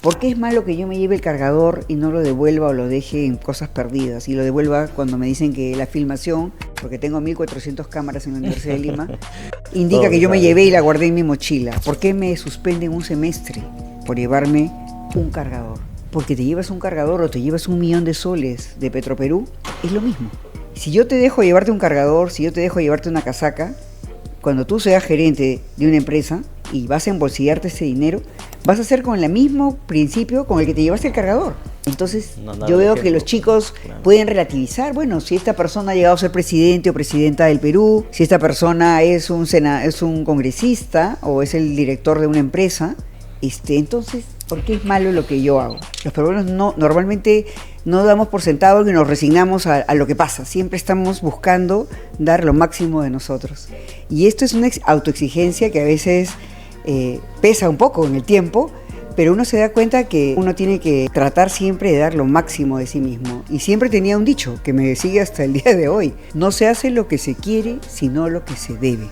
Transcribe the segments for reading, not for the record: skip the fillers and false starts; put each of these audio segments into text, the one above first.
¿Por qué es malo que yo me lleve el cargador y no lo devuelva o lo deje en cosas perdidas? Y lo devuelva cuando me dicen que la filmación, porque tengo 1400 cámaras en la Universidad de Lima, indica que yo me llevé y la guardé en mi mochila. ¿Por qué me suspenden un semestre por llevarme un cargador? Porque te llevas un cargador o te llevas 1.000.000 de soles de Petroperú, es lo mismo. Si yo te dejo llevarte un cargador, si yo te dejo llevarte una casaca, cuando tú seas gerente de una empresa y vas a embolsillarte ese dinero, vas a hacer con el mismo principio con el que te llevaste el cargador. Entonces, yo veo que los chicos pueden relativizar, bueno, si esta persona ha llegado a ser presidente o presidenta del Perú, si esta persona es un congresista o es el director de una empresa, entonces, ¿por qué es malo lo que yo hago? Los peruanos normalmente no damos por sentado y nos resignamos a lo que pasa. Siempre estamos buscando dar lo máximo de nosotros. Y esto es una autoexigencia que a veces pesa un poco en el tiempo, pero uno se da cuenta que uno tiene que tratar siempre de dar lo máximo de sí mismo. Y siempre tenía un dicho que me sigue hasta el día de hoy: no se hace lo que se quiere, sino lo que se debe.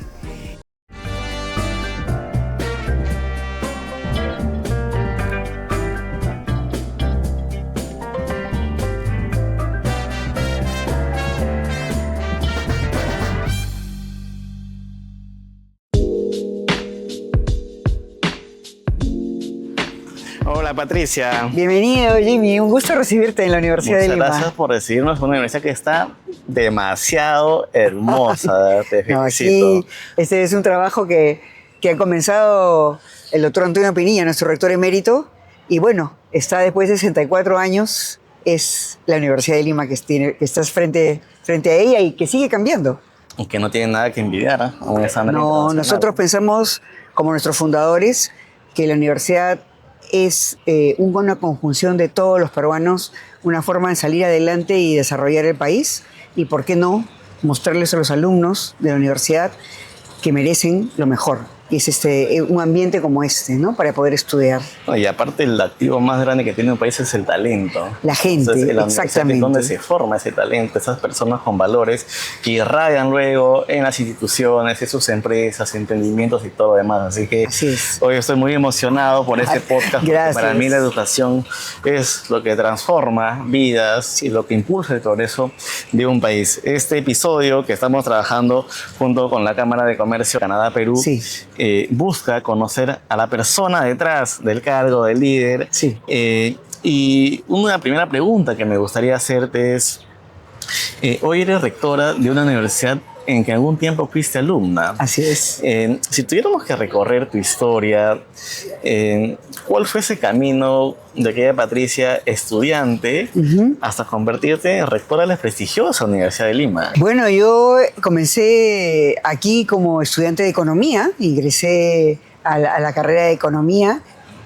Hola Patricia. Bienvenido, Jimmy. Un gusto recibirte en la Universidad de Lima. Muchas gracias por recibirnos en una universidad que está demasiado hermosa. Te felicito. Aquí, este es un trabajo que ha comenzado el doctor Antonio Pinilla, nuestro rector emérito, y bueno, está después de 64 años, es la Universidad de Lima que estás frente a ella y que sigue cambiando. Y que no tiene nada que envidiar a un examen No, internacional. nosotros pensamos, como nuestros fundadores, que la universidad es una conjunción de todos los peruanos, una forma de salir adelante y desarrollar el país, y por qué no mostrarles a los alumnos de la universidad que merecen lo mejor, y es un ambiente como ¿no? Para poder estudiar. No, y aparte el activo más grande que tiene un país es el talento. La gente, entonces, la exactamente. Es donde se forma ese talento, esas personas con valores que irradian luego en las instituciones, en sus empresas, emprendimientos y todo lo demás. Así que hoy estoy muy emocionado por este podcast. Gracias. Para mí la educación es lo que transforma vidas y lo que impulsa el progreso de un país. Este episodio que estamos trabajando junto con la Cámara de Comercio Canadá-Perú, busca conocer a la persona detrás del cargo del líder. Y una primera pregunta que me gustaría hacerte es, hoy eres rectora de una universidad en que algún tiempo fuiste alumna. Así es. Si tuviéramos que recorrer tu historia, ¿cuál fue ese camino de aquella Patricia estudiante hasta convertirte en rectora de la prestigiosa Universidad de Lima? Bueno, yo comencé aquí como estudiante de economía, ingresé a la carrera de economía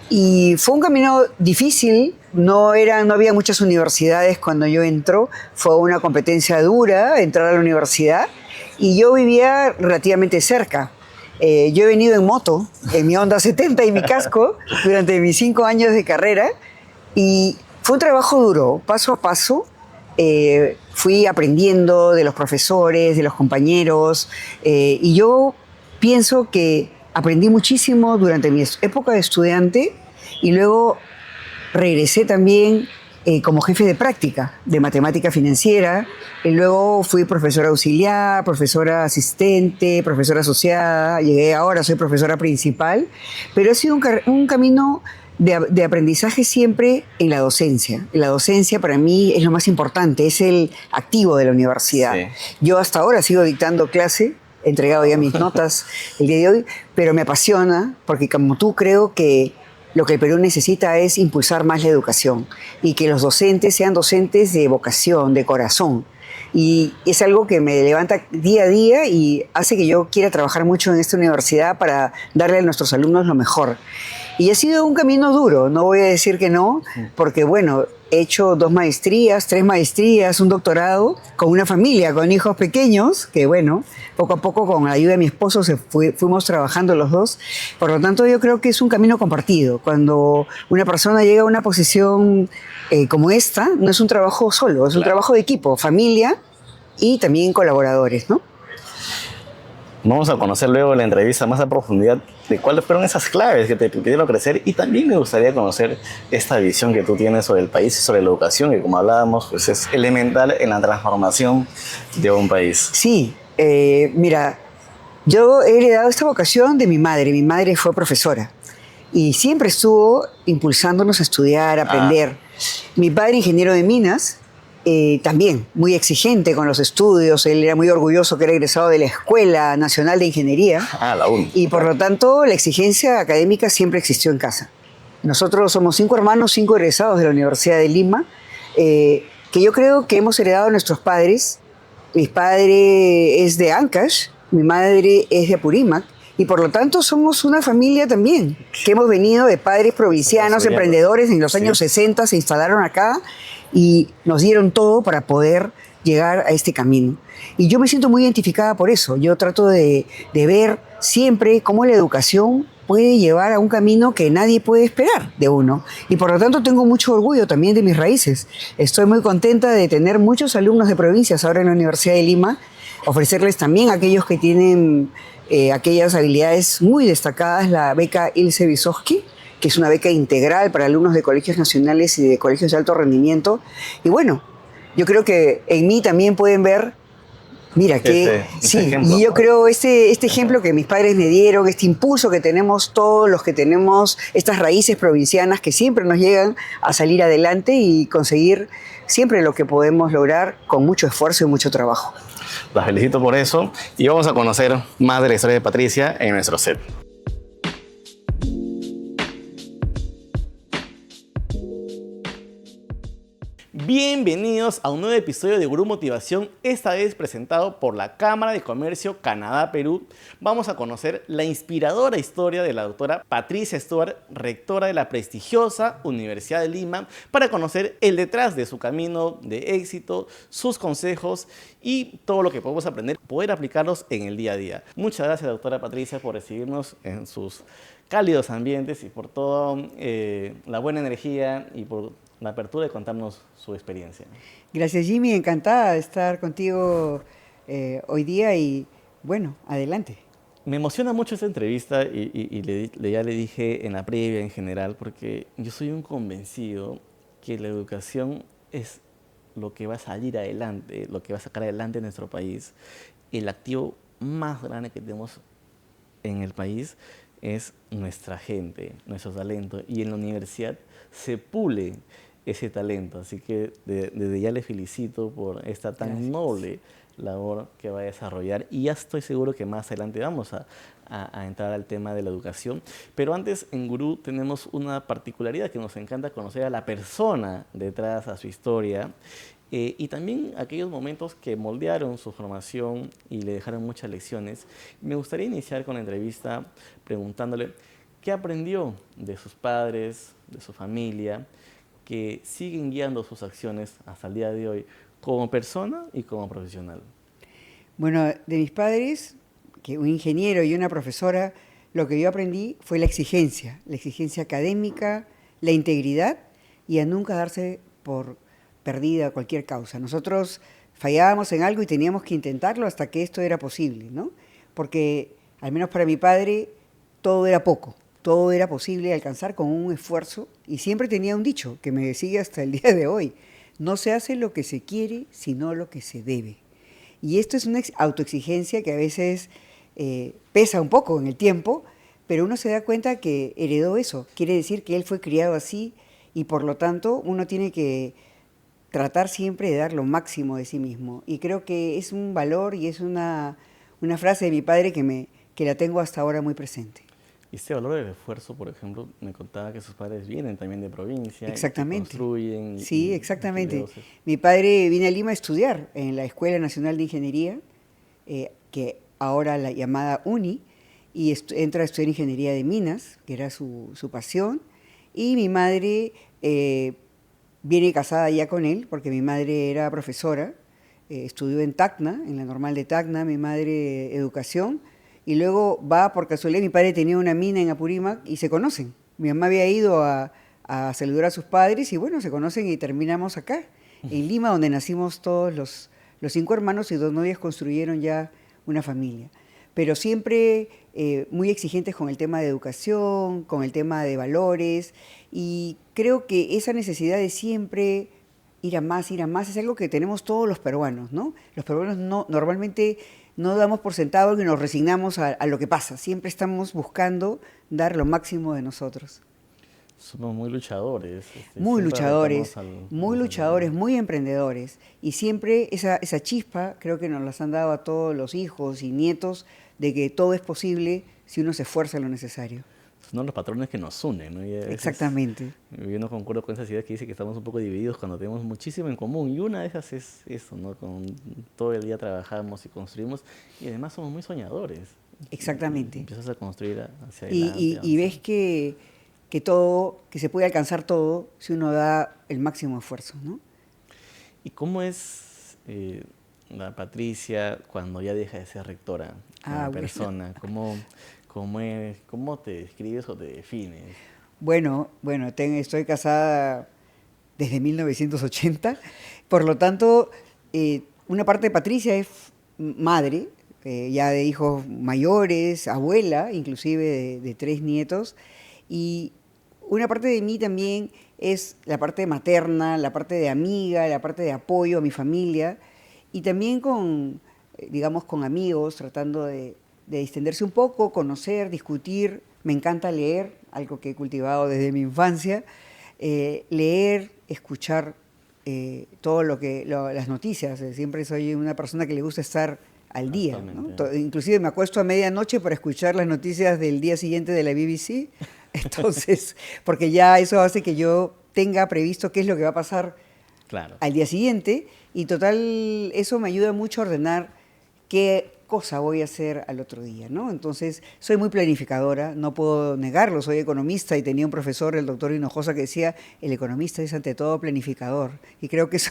y fue un camino difícil. No había muchas universidades cuando yo entró, fue una competencia dura entrar a la universidad. Y yo vivía relativamente cerca. Yo he venido en moto, en mi Honda 70 y mi casco, durante mis 5 años de carrera. Y fue un trabajo duro, paso a paso. Fui aprendiendo de los profesores, de los compañeros. Y yo pienso que aprendí muchísimo durante mi época de estudiante. Y luego regresé también como jefe de práctica de matemática financiera, y luego fui profesora auxiliar, profesora asistente, profesora asociada, ahora soy profesora principal, pero ha sido un camino de aprendizaje siempre en la docencia. La docencia para mí es lo más importante, es el activo de la universidad. Yo hasta ahora sigo dictando clase, he entregado ya mis notas el día de hoy, pero me apasiona porque como tú creo que lo que el Perú necesita es impulsar más la educación y que los docentes sean docentes de vocación, de corazón. Y es algo que me levanta día a día y hace que yo quiera trabajar mucho en esta universidad para darle a nuestros alumnos lo mejor. Y ha sido un camino duro, no voy a decir que no, porque bueno, he hecho 2 maestrías, 3 maestrías, un doctorado, con una familia, con hijos pequeños, que bueno, poco a poco con la ayuda de mi esposo fuimos trabajando los dos. Por lo tanto, yo creo que es un camino compartido. Cuando una persona llega a una posición como esta, no es un trabajo solo, es un trabajo de equipo, familia y también colaboradores, ¿no? Vamos a conocer luego en la entrevista más a profundidad de cuáles fueron esas claves que te pidieron crecer, y también me gustaría conocer esta visión que tú tienes sobre el país y sobre la educación, que como hablábamos, pues es elemental en la transformación de un país. Sí, mira, yo he heredado esta vocación de mi madre. Mi madre fue profesora y siempre estuvo impulsándonos a estudiar, a aprender. Mi padre, ingeniero de minas, también muy exigente con los estudios. Él era muy orgulloso que era egresado de la Escuela Nacional de Ingeniería. La UNI. Y por lo tanto, la exigencia académica siempre existió en casa. Nosotros somos 5 hermanos, 5 egresados de la Universidad de Lima, que yo creo que hemos heredado a nuestros padres. Mi padre es de Ancash, mi madre es de Apurímac, y por lo tanto somos una familia también, que hemos venido de padres provincianos, emprendedores. En los años 60 se instalaron acá y nos dieron todo para poder llegar a este camino. Y yo me siento muy identificada por eso. Yo trato de ver siempre cómo la educación puede llevar a un camino que nadie puede esperar de uno. Y por lo tanto tengo mucho orgullo también de mis raíces. Estoy muy contenta de tener muchos alumnos de provincias ahora en la Universidad de Lima, ofrecerles también a aquellos que tienen aquellas habilidades muy destacadas la beca Ilse Vysotsky, que es una beca integral para alumnos de colegios nacionales y de colegios de alto rendimiento. Y bueno, yo creo que en mí también pueden ver, mira, que y yo creo este ejemplo que mis padres me dieron, este impulso que tenemos todos los que tenemos estas raíces provincianas que siempre nos llegan a salir adelante y conseguir siempre lo que podemos lograr con mucho esfuerzo y mucho trabajo. Las felicito por eso y vamos a conocer más de la historia de Patricia en nuestro set. Bienvenidos a un nuevo episodio de Gurú Motivación, esta vez presentado por la Cámara de Comercio Canadá-Perú. Vamos a conocer la inspiradora historia de la doctora Patricia Stuart, rectora de la prestigiosa Universidad de Lima, para conocer el detrás de su camino de éxito, sus consejos y todo lo que podemos aprender, poder aplicarlos en el día a día. Muchas gracias, doctora Patricia, por recibirnos en sus cálidos ambientes y por toda la buena energía y por la apertura de contarnos su experiencia. Gracias, Jimmy. Encantada de estar contigo hoy día y, bueno, adelante. Me emociona mucho esta entrevista y ya le dije en la previa en general, porque yo soy un convencido que la educación es lo que va a salir adelante, lo que va a sacar adelante nuestro país. El activo más grande que tenemos en el país es nuestra gente, nuestro talento, y en la universidad se pule ese talento. Así que desde ya le felicito por esta tan noble labor que va a desarrollar, y ya estoy seguro que más adelante vamos a entrar al tema de la educación. Pero antes, en Gurú tenemos una particularidad que nos encanta conocer a la persona detrás a su historia y también aquellos momentos que moldearon su formación y le dejaron muchas lecciones. Me gustaría iniciar con la entrevista preguntándole qué aprendió de sus padres, de su familia, que siguen guiando sus acciones hasta el día de hoy como persona y como profesional. Bueno, de mis padres, que un ingeniero y una profesora, lo que yo aprendí fue la exigencia académica, la integridad y a nunca darse por perdida cualquier causa. Nosotros fallábamos en algo y teníamos que intentarlo hasta que esto era posible, ¿no? Porque, al menos para mi padre, todo era poco. Todo era posible alcanzar con un esfuerzo, y siempre tenía un dicho que me sigue hasta el día de hoy: no se hace lo que se quiere, sino lo que se debe. Y esto es una autoexigencia que a veces pesa un poco en el tiempo, pero uno se da cuenta que heredó eso. Quiere decir que él fue criado así y por lo tanto uno tiene que tratar siempre de dar lo máximo de sí mismo. Y creo que es un valor y es una frase de mi padre que la tengo hasta ahora muy presente. Y este valor del esfuerzo, por ejemplo, me contaba que sus padres vienen también de provincia. Exactamente. Y construyen. Sí, exactamente. Mi padre vino a Lima a estudiar en la Escuela Nacional de Ingeniería, que ahora la llamada UNI, y entra a estudiar Ingeniería de Minas, que era su pasión. Y mi madre viene casada ya con él, porque mi madre era profesora, estudió en Tacna, en la normal de Tacna, mi madre educación. Y luego va por casualidad, mi padre tenía una mina en Apurímac y se conocen. Mi mamá había ido a saludar a sus padres y bueno, se conocen y terminamos acá, en Lima, donde nacimos todos los 5 hermanos, y 2 novias construyeron ya una familia. pero siempre muy exigentes con el tema de educación, con el tema de valores, y creo que esa necesidad de siempre ir a más, es algo que tenemos todos los peruanos, ¿no? Los peruanos normalmente no damos por sentado que nos resignamos a lo que pasa, siempre estamos buscando dar lo máximo de nosotros. Somos muy luchadores. Muy luchadores, muy luchadores, muy emprendedores. Y siempre esa chispa creo que nos las han dado a todos los hijos y nietos de que todo es posible si uno se esfuerza en lo necesario. Son los patrones que nos unen, ¿no? Exactamente. Yo no concuerdo con esas ideas que dice que estamos un poco divididos cuando tenemos muchísimo en común. Y una de esas es eso, ¿no? Todo el día trabajamos y construimos y además somos muy soñadores. Exactamente. Y empiezas a construir hacia adelante. Y ves que se puede alcanzar todo si uno da el máximo esfuerzo, ¿no? ¿Y cómo es la Patricia cuando ya deja de ser rectora como persona? ¿Cómo te describes o te defines? Bueno, estoy casada desde 1980, por lo tanto, una parte de Patricia es madre, ya de hijos mayores, abuela, inclusive de 3 nietos, y una parte de mí también es la parte materna, la parte de amiga, la parte de apoyo a mi familia, y también digamos, con amigos, tratando de distenderse un poco, conocer, discutir. Me encanta leer, algo que he cultivado desde mi infancia. Leer, escuchar todo las noticias. Siempre soy una persona que le gusta estar al día, ¿no? Inclusive me acuesto a medianoche para escuchar las noticias del día siguiente de la BBC. Entonces, porque ya eso hace que yo tenga previsto qué es lo que va a pasar al día siguiente. Y total, eso me ayuda mucho a ordenar qué cosa voy a hacer al otro día, ¿no? Entonces, soy muy planificadora, no puedo negarlo, soy economista y tenía un profesor, el doctor Hinojosa, que decía, el economista es ante todo planificador. Y creo que eso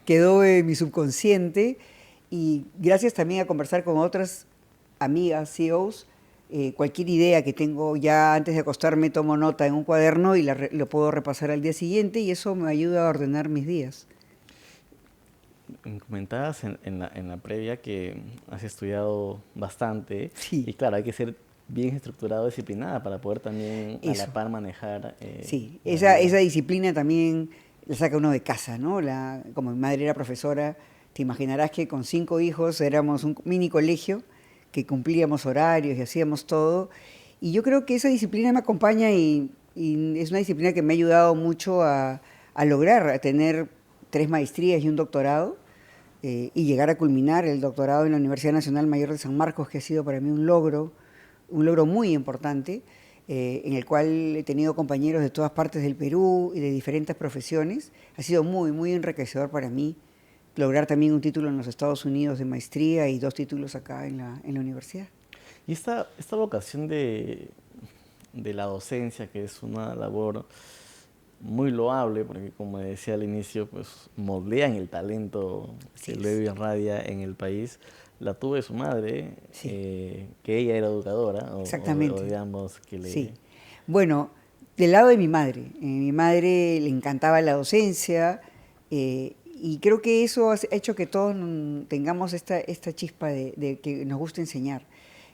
quedó en mi subconsciente, y gracias también a conversar con otras amigas, CEOs, cualquier idea que tengo ya antes de acostarme tomo nota en un cuaderno y lo puedo repasar al día siguiente, y eso me ayuda a ordenar mis días. Comentabas en la previa que has estudiado bastante. Sí. Y claro, hay que ser bien estructurado, disciplinada para poder también a la par manejar. Sí, esa disciplina también la saca uno de casa, ¿no? Como mi madre era profesora, te imaginarás que con 5 hijos éramos un mini colegio, que cumplíamos horarios y hacíamos todo. Y yo creo que esa disciplina me acompaña y es una disciplina que me ha ayudado mucho a lograr, a tener 3 maestrías y un doctorado, y llegar a culminar el doctorado en la Universidad Nacional Mayor de San Marcos, que ha sido para mí un logro muy importante, en el cual he tenido compañeros de todas partes del Perú y de diferentes profesiones. Ha sido muy, muy enriquecedor para mí lograr también un título en los Estados Unidos de maestría y 2 títulos acá en la universidad. Y esta vocación de la docencia, que es una labor muy loable, porque como decía al inicio, pues moldean el talento que luego irradia en el país. La tuve su madre, que ella era educadora. Exactamente. O digamos que le... Sí. Bueno, del lado de mi madre. Mi madre le encantaba la docencia, y creo que eso ha hecho que todos tengamos esta chispa de que nos gusta enseñar.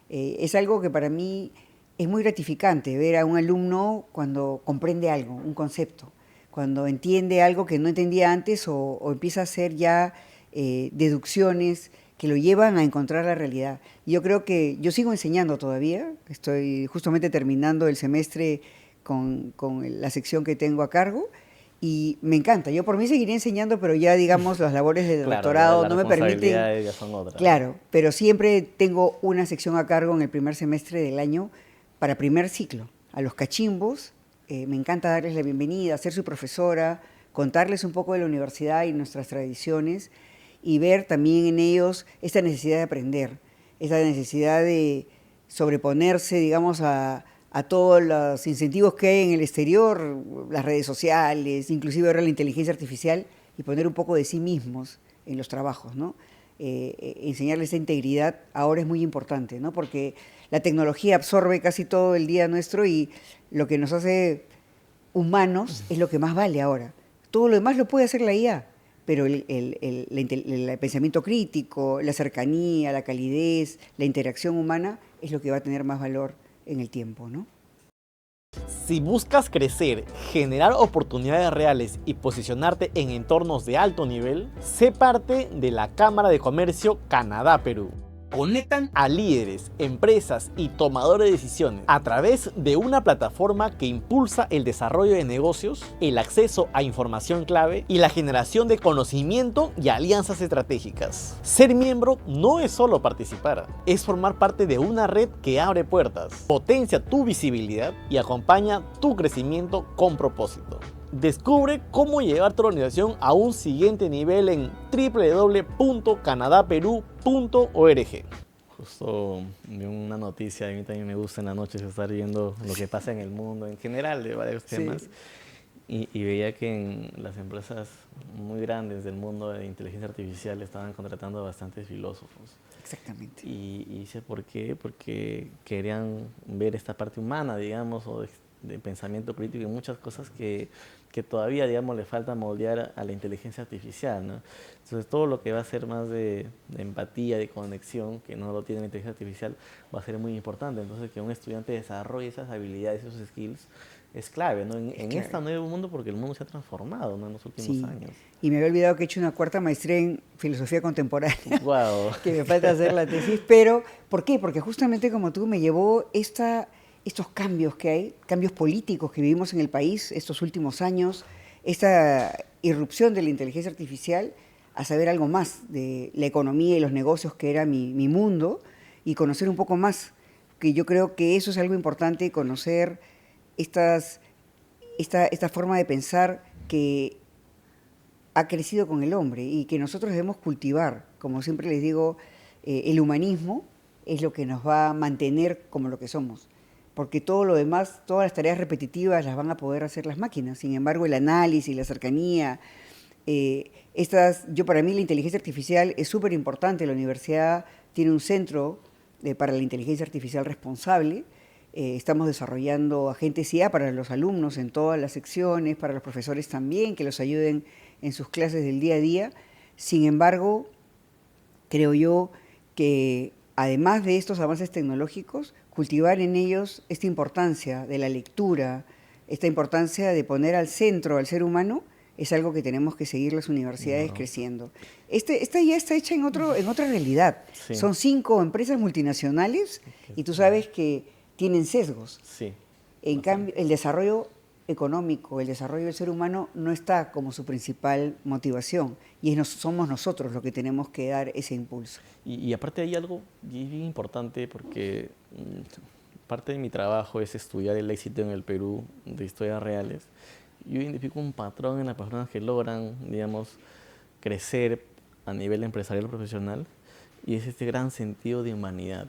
Es algo que para mí es muy gratificante, ver a un alumno cuando comprende algo, un concepto, cuando entiende algo que no entendía antes o empieza a hacer ya deducciones que lo llevan a encontrar la realidad. Yo creo que yo sigo enseñando todavía, estoy justamente terminando el semestre con la sección que tengo a cargo, y me encanta. Yo por mí seguiré enseñando, pero ya, digamos, las labores de doctorado no me permiten. Ya son otras. Claro, pero siempre tengo una sección a cargo en el primer semestre del año para primer ciclo. A los cachimbos, me encanta darles la bienvenida, ser su profesora, contarles un poco de la universidad y nuestras tradiciones, y ver también en ellos esta necesidad de aprender, esa necesidad de sobreponerse, digamos, a todos los incentivos que hay en el exterior, las redes sociales, inclusive ahora la inteligencia artificial, y poner un poco de sí mismos en los trabajos, ¿no? Enseñarles esa integridad ahora es muy importante, ¿no? Porque la tecnología absorbe casi todo el día nuestro, y lo que nos hace humanos es lo que más vale ahora. Todo lo demás lo puede hacer la IA, pero el pensamiento crítico, la cercanía, la calidez, la interacción humana es lo que va a tener más valor en el tiempo, ¿no? Si buscas crecer, generar oportunidades reales y posicionarte en entornos de alto nivel, sé parte de la Cámara de Comercio Canadá-Perú. Conectan a líderes, empresas y tomadores de decisiones a través de una plataforma que impulsa el desarrollo de negocios, el acceso a información clave y la generación de conocimiento y alianzas estratégicas. Ser miembro no es solo participar, es formar parte de una red que abre puertas, potencia tu visibilidad y acompaña tu crecimiento con propósito. Descubre cómo llevar tu organización a un siguiente nivel en www.canadaperú.org. Justo vi una noticia, a mí también me gusta en la noche estar viendo lo que pasa en el mundo en general de varios temas. Y veía que en las empresas muy grandes del mundo de inteligencia artificial estaban contratando a bastantes filósofos. Exactamente. Y dice, ¿por qué? Porque querían ver esta parte humana, digamos, o de pensamiento crítico y muchas cosas que todavía, digamos, le falta moldear a la inteligencia artificial, ¿no? Entonces, todo lo que va a ser más de empatía, de conexión, que no lo tiene la inteligencia artificial, va a ser muy importante. Entonces, que un estudiante desarrolle esas habilidades, esos skills, es clave, ¿no? En este nuevo mundo, porque el mundo se ha transformado, ¿no? En los últimos años. Y me había olvidado que he hecho una cuarta maestría en filosofía contemporánea. Wow. Que me falta hacer la tesis. Pero, ¿por qué? Porque justamente como tú me llevó estos cambios que hay, cambios políticos que vivimos en el país estos últimos años, esta irrupción de la inteligencia artificial, a saber algo más de la economía y los negocios que era mi mundo y conocer un poco más, que yo creo que eso es algo importante, conocer esta forma de pensar que ha crecido con el hombre y que nosotros debemos cultivar. Como siempre les digo, el humanismo es lo que nos va a mantener como lo que somos, porque todo lo demás, todas las tareas repetitivas las van a poder hacer las máquinas. Sin embargo, el análisis, la cercanía, para mí la inteligencia artificial es súper importante. La universidad tiene un centro para la inteligencia artificial responsable. Estamos desarrollando agentes IA para los alumnos en todas las secciones, para los profesores también, que los ayuden en sus clases del día a día. Sin embargo, creo yo que además de estos avances tecnológicos, cultivar en ellos esta importancia de la lectura, esta importancia de poner al centro al ser humano, es algo que tenemos que seguir las universidades creciendo. Esta ya está hecha en otra realidad. Sí. Son 5 empresas multinacionales y tú sabes que tienen sesgos. Sí. En cambio, el desarrollo económico, el desarrollo del ser humano no está como su principal motivación y somos nosotros los que tenemos que dar ese impulso. Y aparte hay algo bien importante porque parte de mi trabajo es estudiar el éxito en el Perú de historias reales. Yo identifico un patrón en las personas que logran, digamos, crecer a nivel empresarial o profesional y es este gran sentido de humanidad.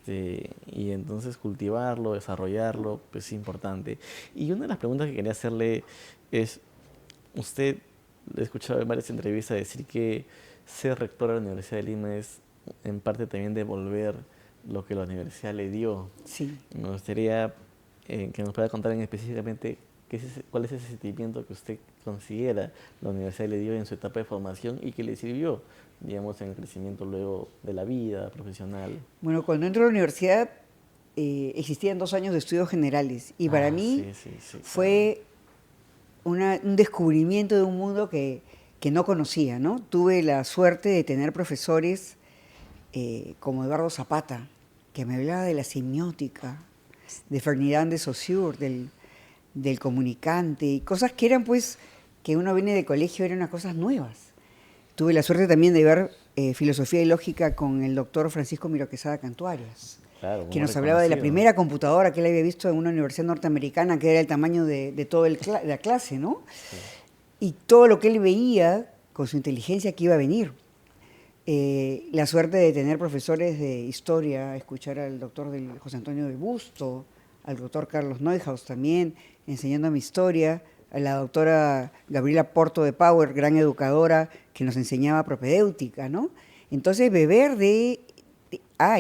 Sí. Y entonces cultivarlo, desarrollarlo, pues es importante. Y una de las preguntas que quería hacerle es, usted, le he escuchado en varias entrevistas decir que ser rector de la Universidad de Lima es en parte también devolver lo que la universidad le dio. Sí. Me gustaría que nos pueda contar específicamente cuál es ese sentimiento que usted considera la universidad le dio en su etapa de formación y que le sirvió, digamos, en el crecimiento luego de la vida profesional. Bueno, cuando entro a la universidad existían 2 años de estudios generales y para mí fue un descubrimiento de un mundo que no conocía, ¿no? Tuve la suerte de tener profesores como Eduardo Zapata, que me hablaba de la semiótica, de Ferdinand de Saussure, del comunicante, y cosas que eran, pues, que uno viene de colegio, eran unas cosas nuevas. Tuve la suerte también de ver filosofía y lógica con el doctor Francisco Miro Quesada Cantuarias, que nos hablaba de la primera computadora que él había visto en una universidad norteamericana, que era el tamaño de toda la clase, ¿no? Sí. Y todo lo que él veía con su inteligencia que iba a venir. La suerte de tener profesores de historia, escuchar al doctor José Antonio del Busto, al doctor Carlos Neuhaus también, enseñándome historia, a la doctora Gabriela Porto de Power, gran educadora, que nos enseñaba propedéutica, ¿no? Entonces, beber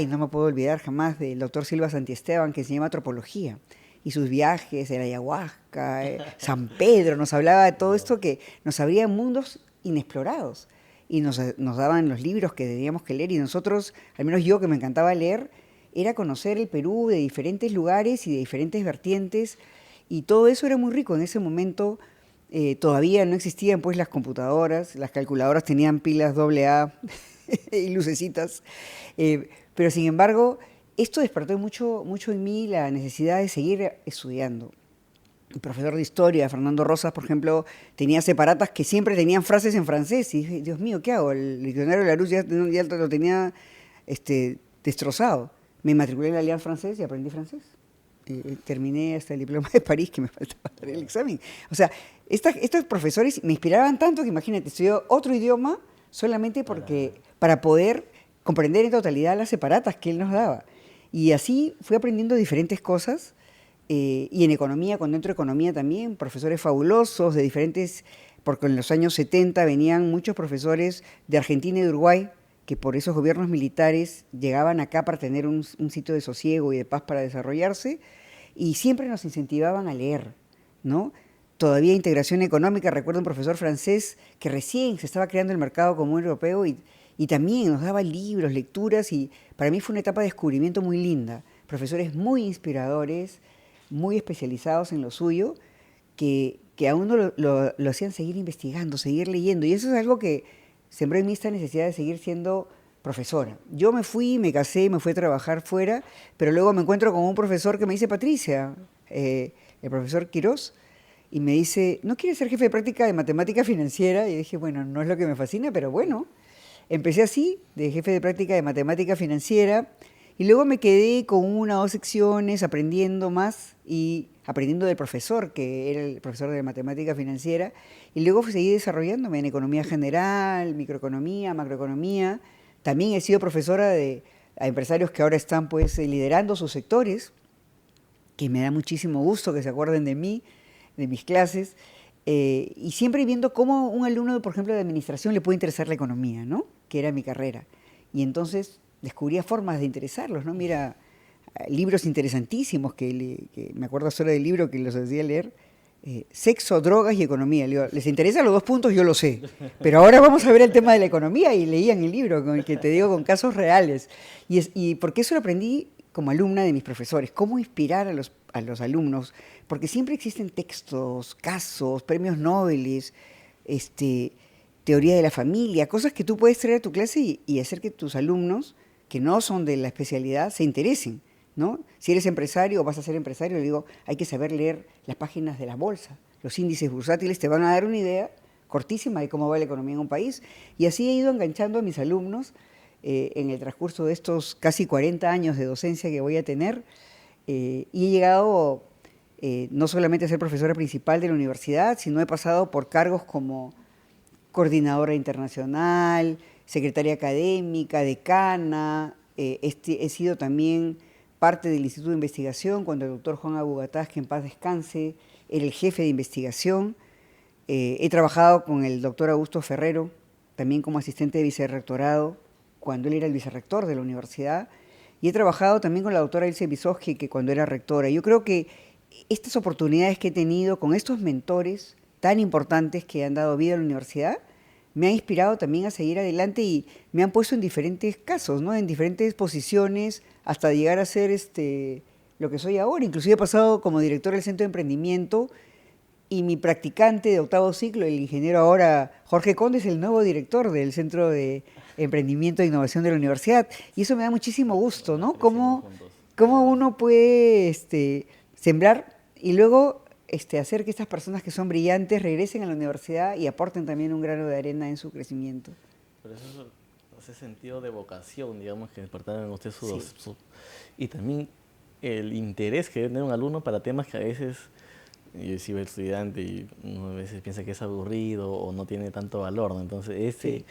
no me puedo olvidar jamás del doctor Silva Santiesteban, que enseñaba antropología, y sus viajes, el ayahuasca, San Pedro, nos hablaba de todo esto que nos abría mundos inexplorados. Y nos daban los libros que teníamos que leer y nosotros, al menos yo que me encantaba leer, era conocer el Perú de diferentes lugares y de diferentes vertientes y todo eso era muy rico. En ese momento todavía no existían pues las computadoras, las calculadoras tenían pilas AA y lucecitas, pero sin embargo esto despertó mucho, mucho en mí la necesidad de seguir estudiando. El profesor de historia, Fernando Rosas, por ejemplo, tenía separatas que siempre tenían frases en francés. Y dije, Dios mío, ¿qué hago? El diccionario de Larousse ya lo tenía destrozado. Me matriculé en la Alliance Française y aprendí francés. Terminé hasta el diploma de París, que me faltaba dar el examen. O sea, estos profesores me inspiraban tanto que, imagínate, estudié otro idioma solamente para poder comprender en totalidad las separatas que él nos daba. Y así fui aprendiendo diferentes cosas. Y en economía, cuando entro a economía también, profesores fabulosos de diferentes, porque en los años 70 venían muchos profesores de Argentina y de Uruguay, que por esos gobiernos militares llegaban acá para tener un sitio de sosiego y de paz para desarrollarse, y siempre nos incentivaban a leer, ¿no? Todavía integración económica, recuerdo un profesor francés que recién se estaba creando el mercado común europeo y también nos daba libros, lecturas, y para mí fue una etapa de descubrimiento muy linda. Profesores muy inspiradores, muy especializados en lo suyo, que a uno lo hacían seguir investigando, seguir leyendo. Y eso es algo que sembró en mí esta necesidad de seguir siendo profesora. Yo me fui, me casé, me fui a trabajar fuera, pero luego me encuentro con un profesor que me dice, Patricia, el profesor Quirós, y me dice, ¿no quieres ser jefe de práctica de matemática financiera? Y dije, bueno, no es lo que me fascina, pero bueno. Empecé así, de jefe de práctica de matemática financiera, y luego me quedé con 1 o 2 secciones aprendiendo más y aprendiendo del profesor, que era el profesor de matemática financiera, y luego seguí desarrollándome en economía general, microeconomía, macroeconomía. También he sido profesora a empresarios que ahora están pues liderando sus sectores, que me da muchísimo gusto que se acuerden de mí, de mis clases, y siempre viendo cómo un alumno, por ejemplo, de administración le puede interesar la economía, ¿no? Que era mi carrera. Y entonces descubría formas de interesarlos, ¿no? Mira, libros interesantísimos que me acuerdo solo del libro que los hacía leer, Sexo, Drogas y Economía. Le digo, ¿les interesan los 2 puntos? Yo lo sé, pero ahora vamos a ver el tema de la economía, y leían el libro, con el que te digo, con casos reales. Y porque eso lo aprendí como alumna de mis profesores, cómo inspirar a los alumnos, porque siempre existen textos, casos, premios Nobel, teoría de la familia, cosas que tú puedes traer a tu clase y hacer que tus alumnos, que no son de la especialidad, se interesen, ¿no? Si eres empresario o vas a ser empresario, le digo, hay que saber leer las páginas de la bolsa. Los índices bursátiles te van a dar una idea cortísima de cómo va la economía en un país. Y así he ido enganchando a mis alumnos en el transcurso de estos casi 40 años de docencia que voy a tener. Y he llegado no solamente a ser profesora principal de la universidad, sino he pasado por cargos como coordinadora internacional, secretaria académica, decana, he sido también parte del Instituto de Investigación cuando el doctor Juan Abugataz, que en paz descanse, era el jefe de investigación. He trabajado con el doctor Augusto Ferrero, también como asistente de vicerrectorado, cuando él era el vicerrector de la universidad, y he trabajado también con la doctora Ilse Bisoggi, que cuando era rectora. Yo creo que estas oportunidades que he tenido con estos mentores tan importantes que han dado vida a la universidad, me ha inspirado también a seguir adelante y me han puesto en diferentes casos, ¿no? En diferentes posiciones, hasta llegar a ser lo que soy ahora. Inclusive he pasado como director del Centro de Emprendimiento y mi practicante de 8º ciclo, el ingeniero ahora Jorge Conde, es el nuevo director del Centro de Emprendimiento e Innovación de la universidad. Y eso me da muchísimo gusto, ¿no? Cómo uno puede sembrar y luego hacer que estas personas que son brillantes regresen a la universidad y aporten también un grano de arena en su crecimiento. Pero eso ese sentido de vocación, digamos, que despertaron en usted y también el interés que debe tener un alumno para temas que a veces, yo he sido estudiante y uno a veces piensa que es aburrido o no tiene tanto valor, ¿no? Entonces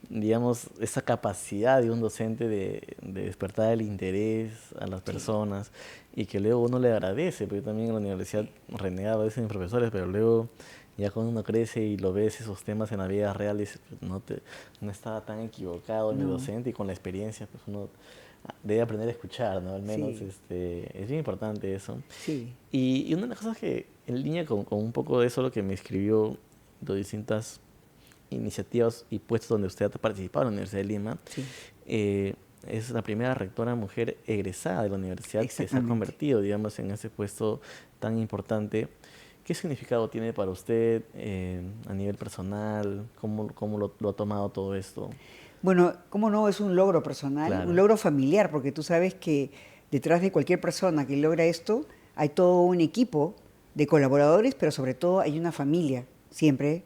digamos, esa capacidad de un docente de despertar el interés a las personas y que luego uno le agradece, porque yo también en la universidad renegaba a veces mis profesores, pero luego ya cuando uno crece y lo ves esos temas en la vida real, dices, pues, no estaba tan equivocado mi docente, y con la experiencia pues uno debe aprender a escuchar, ¿no? Al menos es bien importante eso. Sí. Y una de las cosas que, en línea con un poco de eso, lo que me escribió de distintas iniciativas y puestos donde usted ha participado en la Universidad de Lima. Sí. Es la primera rectora mujer egresada de la universidad que se ha convertido, digamos, en ese puesto tan importante. ¿Qué significado tiene para usted a nivel personal? ¿Cómo lo ha tomado todo esto? Bueno, cómo no, es un logro personal, Claro. un logro familiar, porque tú sabes que detrás de cualquier persona que logra esto hay todo un equipo de colaboradores, pero sobre todo hay una familia, siempre,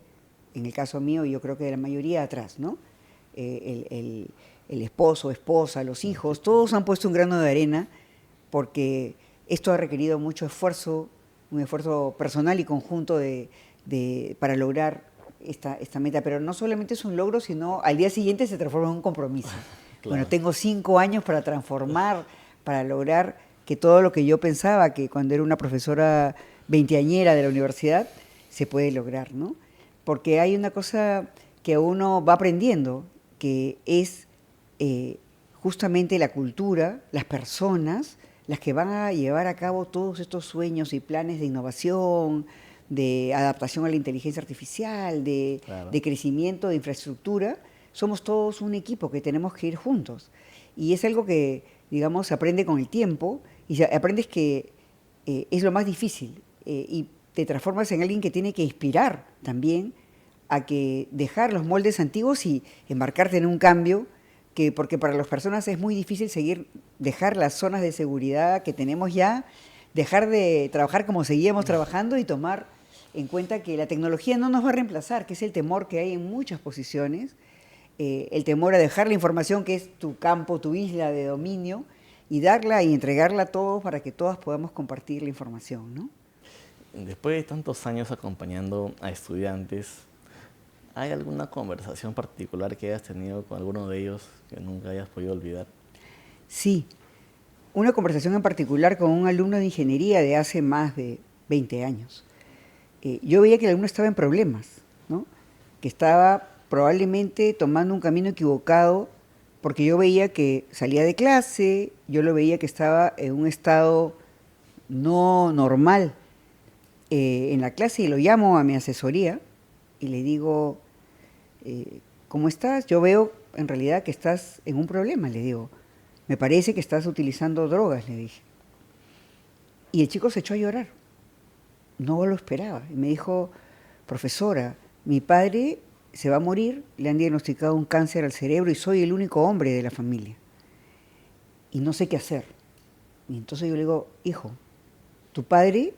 en el caso mío, y yo creo que de la mayoría atrás, ¿no? El esposo, esposa, los hijos, todos han puesto un grano de arena porque esto ha requerido mucho esfuerzo, un esfuerzo personal y conjunto para lograr esta meta. Pero no solamente es un logro, sino al día siguiente se transforma en un compromiso. Claro. Bueno, tengo 5 años para transformar, para lograr que todo lo que yo pensaba que cuando era una profesora veinteañera de la universidad se puede lograr, ¿no? Porque hay una cosa que uno va aprendiendo, que es justamente la cultura, las personas, las que van a llevar a cabo todos estos sueños y planes de innovación, de adaptación a la inteligencia artificial, de crecimiento de infraestructura. Somos todos un equipo que tenemos que ir juntos. Y es algo que, digamos, se aprende con el tiempo y aprendes que es lo más difícil y te transformas en alguien que tiene que inspirar también a que dejar los moldes antiguos y embarcarte en un cambio porque para las personas es muy difícil dejar las zonas de seguridad que tenemos ya, dejar de trabajar como seguíamos trabajando y tomar en cuenta que la tecnología no nos va a reemplazar, que es el temor que hay en muchas posiciones, el temor a dejar la información que es tu campo, tu isla de dominio, y darla y entregarla a todos para que todas podamos compartir la información, ¿no? Después de tantos años acompañando a estudiantes, ¿hay alguna conversación particular que hayas tenido con alguno de ellos que nunca hayas podido olvidar? Sí, una conversación en particular con un alumno de ingeniería de hace más de 20 años. Yo veía que el alumno estaba en problemas, ¿no? Que estaba probablemente tomando un camino equivocado, porque yo veía que salía de clase, yo lo veía que estaba en un estado no normal en la clase y lo llamo a mi asesoría y le digo, ¿cómo estás? Yo veo en realidad que estás en un problema, le digo. Me parece que estás utilizando drogas, le dije. Y el chico se echó a llorar. No lo esperaba. Y me dijo, profesora, mi padre se va a morir, le han diagnosticado un cáncer al cerebro y soy el único hombre de la familia. Y no sé qué hacer. Y entonces yo le digo, hijo, tu padre,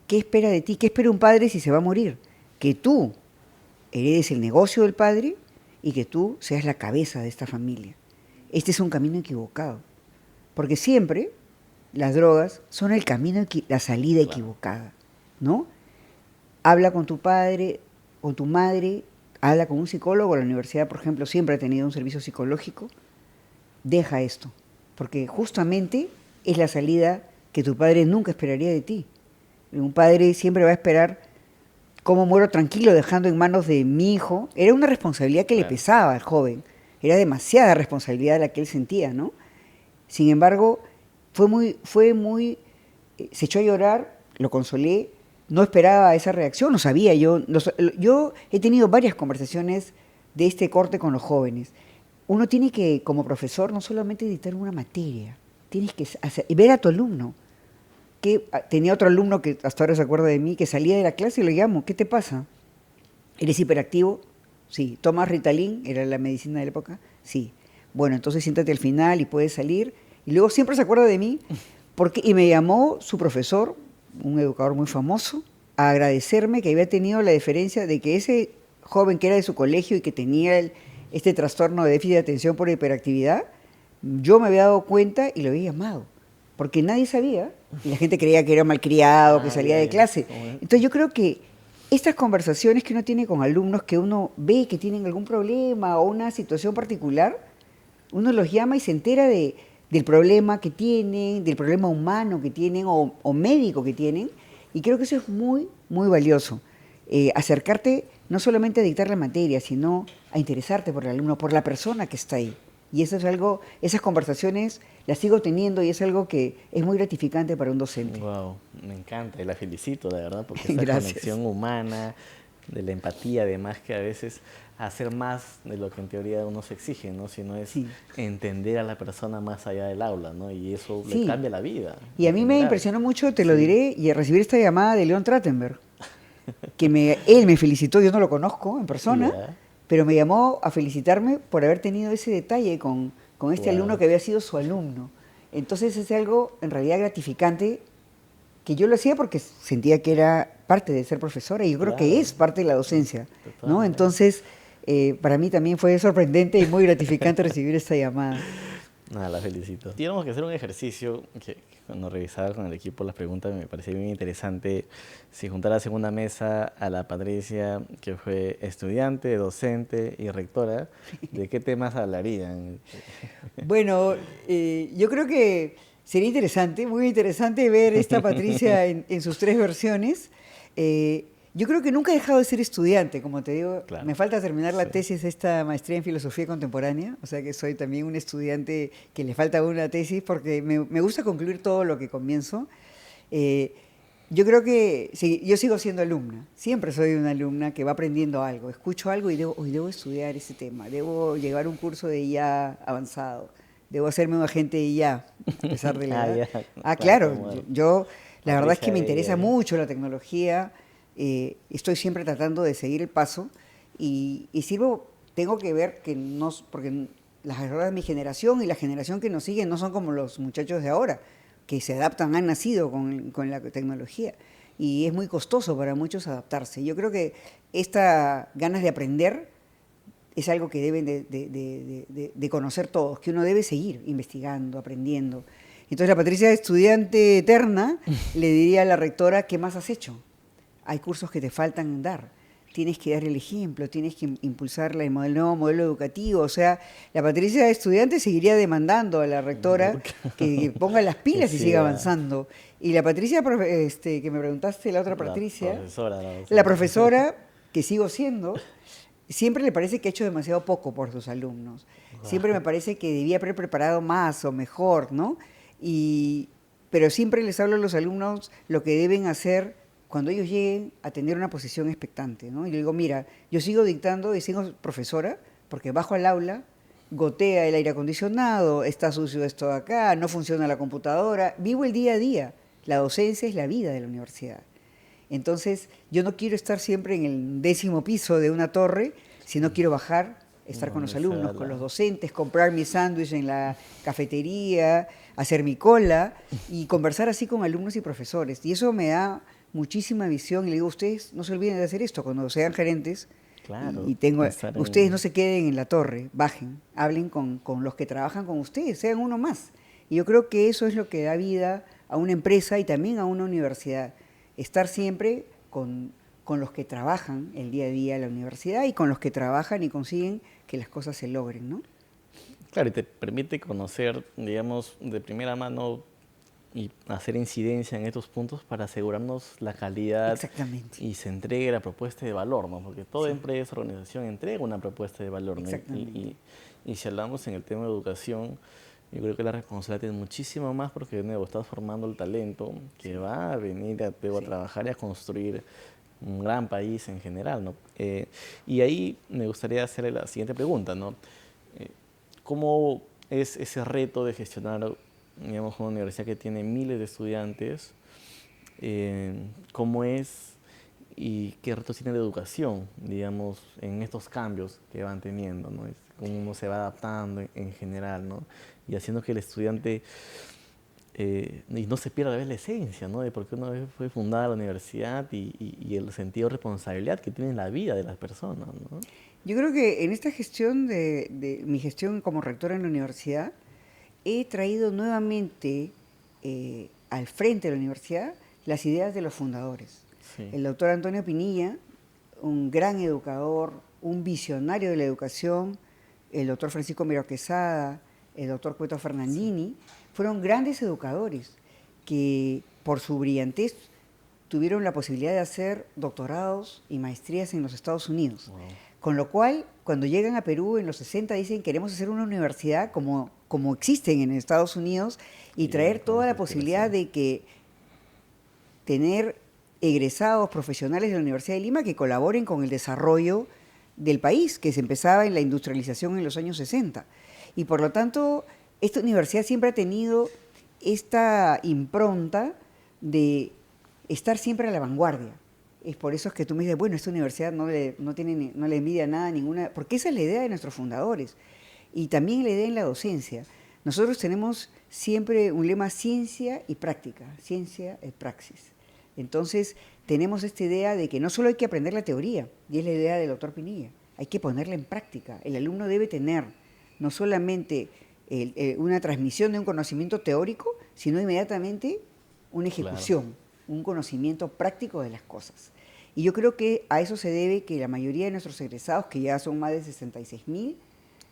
¿qué espera de ti? ¿Qué espera un padre si se va a morir? Que tú heredes el negocio del padre y que tú seas la cabeza de esta familia. Este es un camino equivocado, porque siempre las drogas son el camino, la salida equivocada, ¿no? Habla con tu padre, con tu madre, habla con un psicólogo. La universidad, por ejemplo, siempre ha tenido un servicio psicológico. Deja esto, porque justamente es la salida que tu padre nunca esperaría de ti. Un padre siempre va a esperar cómo muero tranquilo dejando en manos de mi hijo. Era una responsabilidad que le pesaba al joven. Era demasiada responsabilidad la que él sentía, ¿no? Sin embargo, se echó a llorar, lo consolé, no esperaba esa reacción, no sabía. Yo he tenido varias conversaciones de este corte con los jóvenes. Uno tiene que, como profesor, no solamente dictar una materia, tienes que ver a tu alumno. Tenía otro alumno que hasta ahora se acuerda de mí, que salía de la clase y le llamo, ¿qué te pasa? ¿Eres hiperactivo? Sí. ¿Tomas Ritalin? Era la medicina de la época. Sí. Bueno, entonces siéntate al final y puedes salir. Y luego siempre se acuerda de mí y me llamó su profesor, un educador muy famoso, a agradecerme que había tenido la deferencia de que ese joven que era de su colegio y que tenía este trastorno de déficit de atención por hiperactividad, yo me había dado cuenta y lo había llamado. Porque nadie sabía, y la gente creía que era malcriado, que salía de clase. Entonces yo creo que estas conversaciones que uno tiene con alumnos que uno ve que tienen algún problema o una situación particular, uno los llama y se entera del problema que tienen, del problema humano que tienen o médico que tienen, y creo que eso es muy, muy valioso. Acercarte no solamente a dictar la materia, sino a interesarte por el alumno, por la persona que está ahí. Y eso es algo, esas conversaciones las sigo teniendo y es algo que es muy gratificante para un docente. Wow, me encanta y la felicito, de verdad, porque esa conexión humana de la empatía, además que a veces hacer más de lo que en teoría uno se exige, ¿no? Sino es entender a la persona más allá del aula, ¿no? Y eso le cambia la vida. Y a mí me impresionó mucho, te lo diré, y recibir esta llamada de León Trachtenberg, que él me felicitó, yo no lo conozco en persona, pero me llamó a felicitarme por haber tenido ese detalle con este alumno que había sido su alumno. Entonces es algo en realidad gratificante, que yo lo hacía porque sentía que era parte de ser profesora, y yo creo que es parte de la docencia, ¿no? Entonces, para mí también fue sorprendente y muy gratificante recibir esta llamada. Nada, la felicito. Teníamos que hacer un ejercicio que cuando revisaba con el equipo las preguntas me parecía bien interesante. Si juntaras en una mesa a la Patricia, que fue estudiante, docente y rectora, ¿de qué temas hablarían? Bueno, yo creo que sería interesante, muy interesante ver esta Patricia en sus tres versiones. Yo creo que nunca he dejado de ser estudiante, como te digo. Claro. Me falta terminar la tesis de esta maestría en filosofía contemporánea, o sea que soy también un estudiante que le falta una tesis porque me gusta concluir todo lo que comienzo. Yo creo que sí, yo sigo siendo alumna, siempre soy una alumna que va aprendiendo algo, escucho algo y debo estudiar ese tema, debo llevar un curso de IA avanzado, debo hacerme un agente de IA, a pesar de la edad. Claro, yo la verdad es que me interesa mucho la tecnología. Estoy siempre tratando de seguir el paso y tengo que ver que no, porque las errores de mi generación y la generación que nos sigue no son como los muchachos de ahora, que se adaptan, han nacido con la tecnología y es muy costoso para muchos adaptarse. Yo creo que esta ganas de aprender es algo que deben de conocer todos, que uno debe seguir investigando, aprendiendo. Entonces la Patricia, estudiante eterna, le diría a la rectora, ¿qué más has hecho? Hay cursos que te faltan dar, tienes que dar el ejemplo, tienes que impulsar el nuevo modelo educativo. O sea, la Patricia estudiante seguiría demandando a la rectora que ponga las pilas y siga avanzando. Y la Patricia, que me preguntaste, la otra Patricia, la profesora, que sigo siendo, siempre le parece que ha hecho demasiado poco por sus alumnos. Siempre me parece que debía haber preparado más o mejor, ¿no? Pero siempre les hablo a los alumnos lo que deben hacer cuando ellos lleguen a tener una posición expectante, ¿no? Y yo digo, mira, yo sigo dictando y sigo profesora porque bajo al aula, gotea el aire acondicionado, está sucio esto de acá, no funciona la computadora, vivo el día a día. La docencia es la vida de la universidad. Entonces, yo no quiero estar siempre en el 10º piso de una torre, sino quiero bajar, estar con los alumnos, con los docentes, comprar mi sándwich en la cafetería, hacer mi cola y conversar así con alumnos y profesores. Y eso me da muchísima visión y le digo, ustedes no se olviden de hacer esto cuando sean gerentes. Claro, ustedes no se queden en la torre, bajen, hablen con los que trabajan con ustedes, sean uno más. Y yo creo que eso es lo que da vida a una empresa y también a una universidad, estar siempre con los que trabajan el día a día en la universidad y con los que trabajan y consiguen que las cosas se logren, ¿no? Claro, y te permite conocer, digamos, de primera mano y hacer incidencia en estos puntos para asegurarnos la calidad. Exactamente. Y se entregue la propuesta de valor, ¿no? Porque toda empresa, organización entrega una propuesta de valor, ¿no? Y si hablamos en el tema de educación, yo creo que la responsabilidad es muchísimo más porque de nuevo estás formando el talento que va a venir a trabajar y a construir un gran país en general, ¿no? Y ahí me gustaría hacerle la siguiente pregunta, ¿no? ¿Cómo es ese reto de gestionar, digamos, una universidad que tiene miles de estudiantes? ¿Cómo es y qué retos tiene la educación, digamos, en estos cambios que van teniendo, ¿no? Cómo uno se va adaptando en general, ¿no? Y haciendo que el estudiante y no se pierda a la vez la esencia, ¿no? De por qué una vez fue fundada la universidad y el sentido de responsabilidad que tiene en la vida de las personas, ¿no? Yo creo que en esta gestión de mi gestión como rectora en la universidad, he traído nuevamente al frente de la universidad las ideas de los fundadores. Sí. El doctor Antonio Pinilla, un gran educador, un visionario de la educación, el doctor Francisco Miró Quesada, el doctor Cueto Fernandini, fueron grandes educadores que por su brillantez tuvieron la posibilidad de hacer doctorados y maestrías en los Estados Unidos. Wow. Con lo cual, cuando llegan a Perú en los 60 dicen queremos hacer una universidad como existen en Estados Unidos y traer toda la posibilidad de que tener egresados profesionales de la Universidad de Lima que colaboren con el desarrollo del país, que se empezaba en la industrialización en los años 60. Y por lo tanto, esta universidad siempre ha tenido esta impronta de estar siempre a la vanguardia. Es por eso que tú me dices, bueno, esta universidad no le envidia nada, ninguna, porque esa es la idea de nuestros fundadores. Y también la idea en la docencia. Nosotros tenemos siempre un lema: ciencia y práctica, ciencia y praxis. Entonces, tenemos esta idea de que no solo hay que aprender la teoría, y es la idea del doctor Pinilla, hay que ponerla en práctica. El alumno debe tener no solamente una transmisión de un conocimiento teórico, sino inmediatamente una ejecución, un conocimiento práctico de las cosas. Y yo creo que a eso se debe que la mayoría de nuestros egresados, que ya son más de 66.000,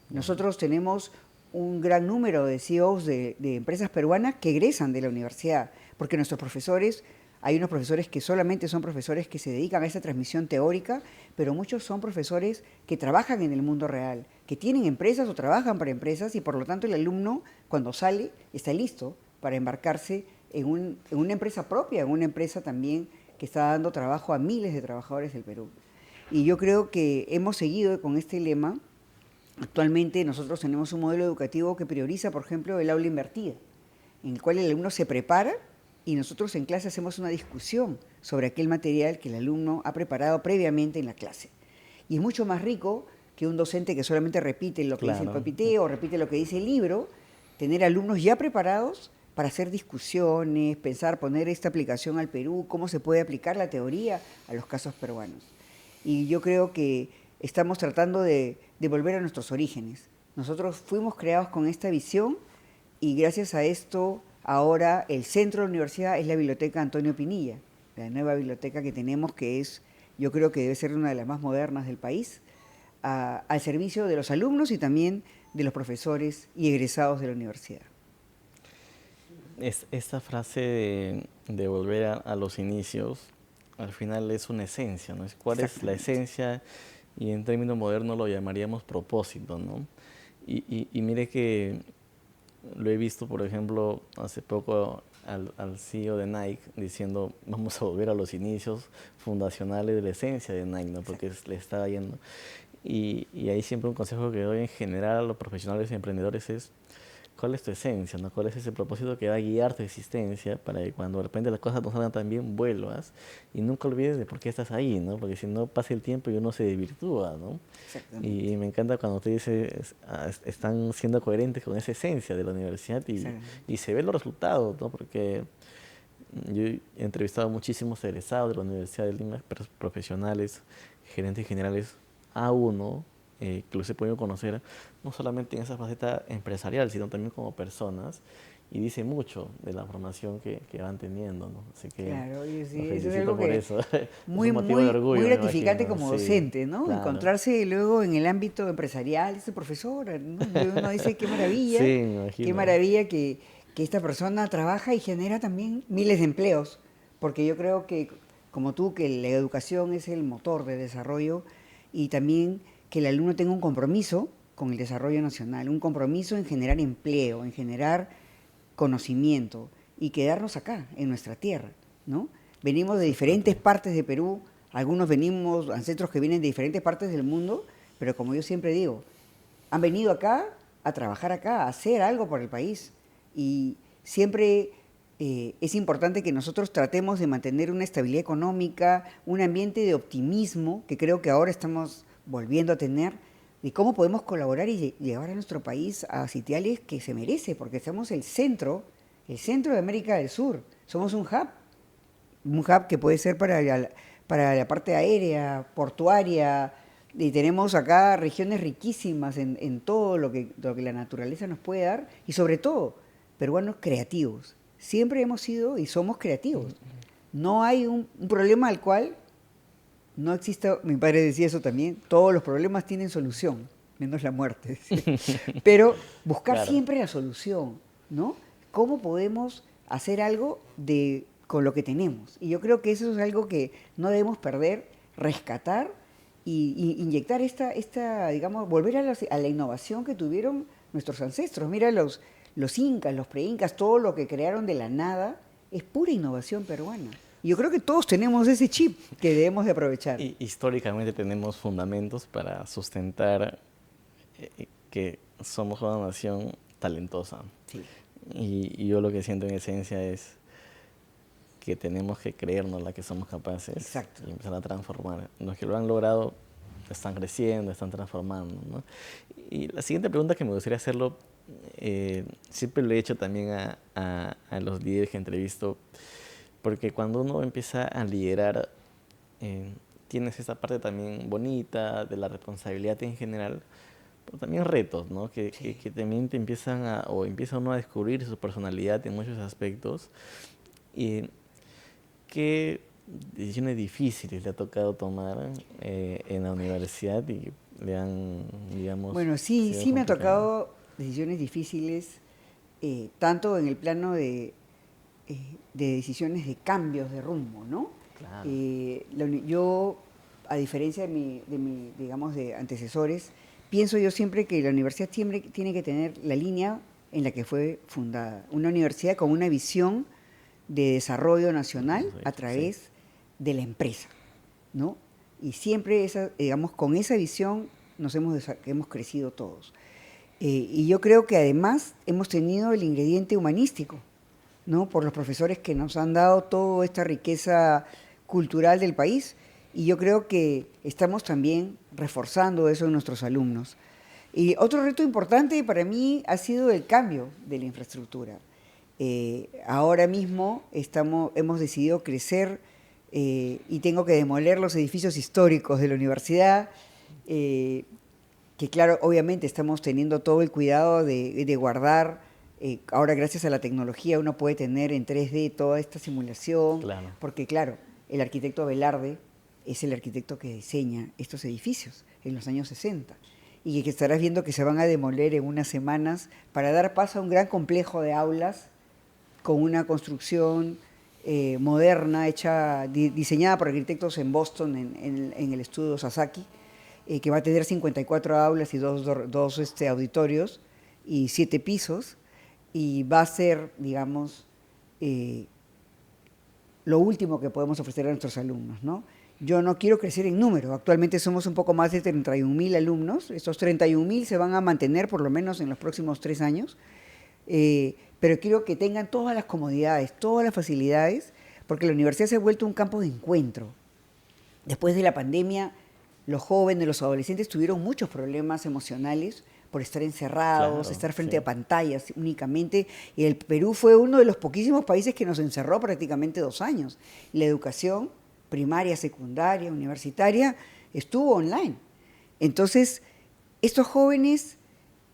nosotros tenemos un gran número de CEOs de empresas peruanas que egresan de la universidad, porque nuestros profesores, hay unos profesores que solamente son profesores que se dedican a esa transmisión teórica, pero muchos son profesores que trabajan en el mundo real, que tienen empresas o trabajan para empresas, y por lo tanto el alumno, cuando sale, está listo para embarcarse en una empresa propia, en una empresa también que está dando trabajo a miles de trabajadores del Perú. Y yo creo que hemos seguido con este lema. Actualmente nosotros tenemos un modelo educativo que prioriza, por ejemplo, el aula invertida, en el cual el alumno se prepara y nosotros en clase hacemos una discusión sobre aquel material que el alumno ha preparado previamente en la clase. Y es mucho más rico que un docente que solamente repite lo que dice el papiteo o repite lo que dice el libro, tener alumnos ya preparados para hacer discusiones, pensar, poner esta aplicación al Perú, cómo se puede aplicar la teoría a los casos peruanos. Y yo creo que estamos tratando de volver a nuestros orígenes. Nosotros fuimos creados con esta visión y gracias a esto ahora el centro de la universidad es la Biblioteca Antonio Pinilla, la nueva biblioteca que tenemos, que es, yo creo que debe ser una de las más modernas del país, al servicio de los alumnos y también de los profesores y egresados de la universidad. Esta frase de volver a los inicios, al final es una esencia, ¿no? ¿Cuál es la esencia? Y en términos modernos lo llamaríamos propósito, ¿no? Y mire que lo he visto, por ejemplo, hace poco al CEO de Nike diciendo vamos a volver a los inicios fundacionales de la esencia de Nike, ¿no? Porque le estaba yendo. Y ahí siempre un consejo que doy en general a los profesionales y emprendedores es: ¿cuál es tu esencia, no? ¿Cuál es ese propósito que va a guiar tu existencia para que cuando de repente las cosas no salgan tan bien, vuelvas y nunca olvides de por qué estás ahí, ¿no? Porque si no pasa el tiempo y uno se desvirtúa, ¿no? Y me encanta cuando usted dice están siendo coherentes con esa esencia de la universidad y se ven los resultados, ¿no? Porque yo he entrevistado a muchísimos egresados de la Universidad de Lima, profesionales, gerentes generales A1, que los he podido conocer no solamente en esa faceta empresarial, sino también como personas, y dice mucho de la formación que van teniendo, ¿no? Así que claro, sí, eso es algo que eso. muy, es un motivo de orgullo, muy gratificante imagino, como docente, ¿no? Claro. Encontrarse luego en el ámbito empresarial, ese profesor, ¿no? Uno dice qué maravilla, qué maravilla que esta persona trabaja y genera también miles de empleos, porque yo creo que, como tú, que la educación es el motor de desarrollo y también que el alumno tenga un compromiso con el desarrollo nacional, un compromiso en generar empleo, en generar conocimiento y quedarnos acá, en nuestra tierra, ¿no? Venimos de diferentes partes de Perú, algunos venimos, ancestros que vienen de diferentes partes del mundo, pero como yo siempre digo, han venido acá a trabajar acá, a hacer algo por el país. Y siempre es importante que nosotros tratemos de mantener una estabilidad económica, un ambiente de optimismo, que creo que ahora estamos volviendo a tener, de cómo podemos colaborar y llevar a nuestro país a sitiales que se merece, porque somos el centro de América del Sur. Somos un hub que puede ser para la parte aérea, portuaria, y tenemos acá regiones riquísimas en todo lo que la naturaleza nos puede dar, y sobre todo, peruanos creativos. Siempre hemos sido y somos creativos. No hay un problema al cual no exista, mi padre decía eso también, todos los problemas tienen solución, menos la muerte. Pero buscar siempre la solución, ¿no? ¿Cómo podemos hacer algo con lo que tenemos? Y yo creo que eso es algo que no debemos perder, rescatar y inyectar digamos, volver a la innovación que tuvieron nuestros ancestros. Mira los incas, los preincas, todo lo que crearon de la nada es pura innovación peruana. Y yo creo que todos tenemos ese chip que debemos de aprovechar. Y históricamente tenemos fundamentos para sustentar que somos una nación talentosa. Sí. Y yo lo que siento en esencia es que tenemos que creernos la que somos capaces. Exacto. Y empezar a transformar. Los que lo han logrado están creciendo, están transformando, ¿no? Y la siguiente pregunta que me gustaría hacerlo, siempre lo he hecho también a los líderes que entrevisto, porque cuando uno empieza a liderar, tienes esa parte también bonita de la responsabilidad en general, pero también retos, ¿no? Que también te empieza uno a descubrir su personalidad en muchos aspectos. Y ¿qué decisiones difíciles le ha tocado tomar en la universidad y le han, digamos... Bueno, sí me ha tocado decisiones difíciles, tanto en el plano de decisiones de cambios de rumbo, ¿no? Claro. Yo, a diferencia de digamos, de antecesores, pienso yo siempre que la universidad siempre tiene que tener la línea en la que fue fundada. Una universidad con una visión de desarrollo nacional a través de la empresa, ¿no? Y siempre, digamos, con esa visión hemos crecido todos. Y yo creo que además hemos tenido el ingrediente humanístico, ¿no? Por los profesores que nos han dado toda esta riqueza cultural del país. Y yo creo que estamos también reforzando eso en nuestros alumnos. Y otro reto importante para mí ha sido el cambio de la infraestructura. Ahora mismo hemos decidido crecer y tengo que demoler los edificios históricos de la universidad, que claro, obviamente estamos teniendo todo el cuidado de guardar. Ahora gracias a la tecnología uno puede tener en 3D toda esta simulación, claro. Porque claro, el arquitecto Velarde es el arquitecto que diseña estos edificios en los años 60 y que estarás viendo que se van a demoler en unas semanas para dar paso a un gran complejo de aulas con una construcción moderna, diseñada por arquitectos en Boston, en el estudio Sasaki, que va a tener 54 aulas y dos auditorios y 7 pisos, y va a ser, digamos, lo último que podemos ofrecer a nuestros alumnos, ¿no? Yo no quiero crecer en número. Actualmente somos un poco más de 31.000 alumnos. Estos 31.000 se van a mantener por lo menos en los próximos 3 años. Pero quiero que tengan todas las comodidades, todas las facilidades, porque la universidad se ha vuelto un campo de encuentro. Después de la pandemia, los jóvenes, los adolescentes tuvieron muchos problemas emocionales por estar encerrados, estar frente a pantallas únicamente. Y el Perú fue uno de los poquísimos países que nos encerró prácticamente 2 años. La educación primaria, secundaria, universitaria, estuvo online. Entonces, estos jóvenes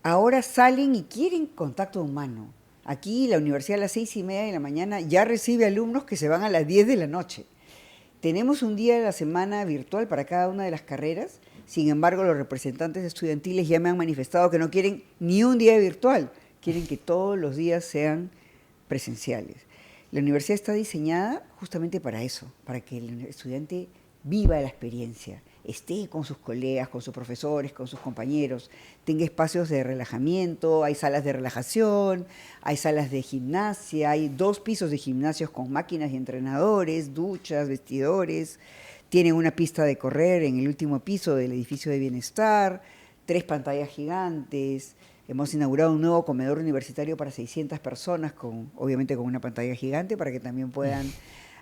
ahora salen y quieren contacto humano. Aquí la universidad a las 6:30 de la mañana ya recibe alumnos que se van a las 10 de la noche. Tenemos un día de la semana virtual para cada una de las carreras. Sin embargo, los representantes estudiantiles ya me han manifestado que no quieren ni un día virtual, quieren que todos los días sean presenciales. La universidad está diseñada justamente para eso, para que el estudiante viva la experiencia, esté con sus colegas, con sus profesores, con sus compañeros, tenga espacios de relajamiento, hay salas de relajación, hay salas de gimnasia, hay 2 pisos de gimnasios con máquinas y entrenadores, duchas, vestidores, tienen una pista de correr en el último piso del edificio de bienestar, 3 pantallas gigantes. Hemos inaugurado un nuevo comedor universitario para 600 personas, obviamente con una pantalla gigante para que también puedan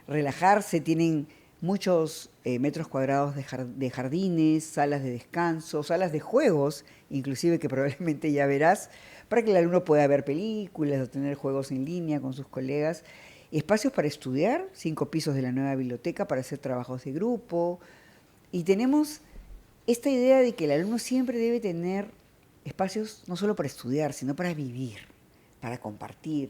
relajarse. Tienen muchos metros cuadrados de jardines, salas de descanso, salas de juegos, inclusive que probablemente ya verás, para que el alumno pueda ver películas o tener juegos en línea con sus colegas. Espacios para estudiar, 5 pisos de la nueva biblioteca para hacer trabajos de grupo. Y tenemos esta idea de que el alumno siempre debe tener espacios no solo para estudiar, sino para vivir, para compartir.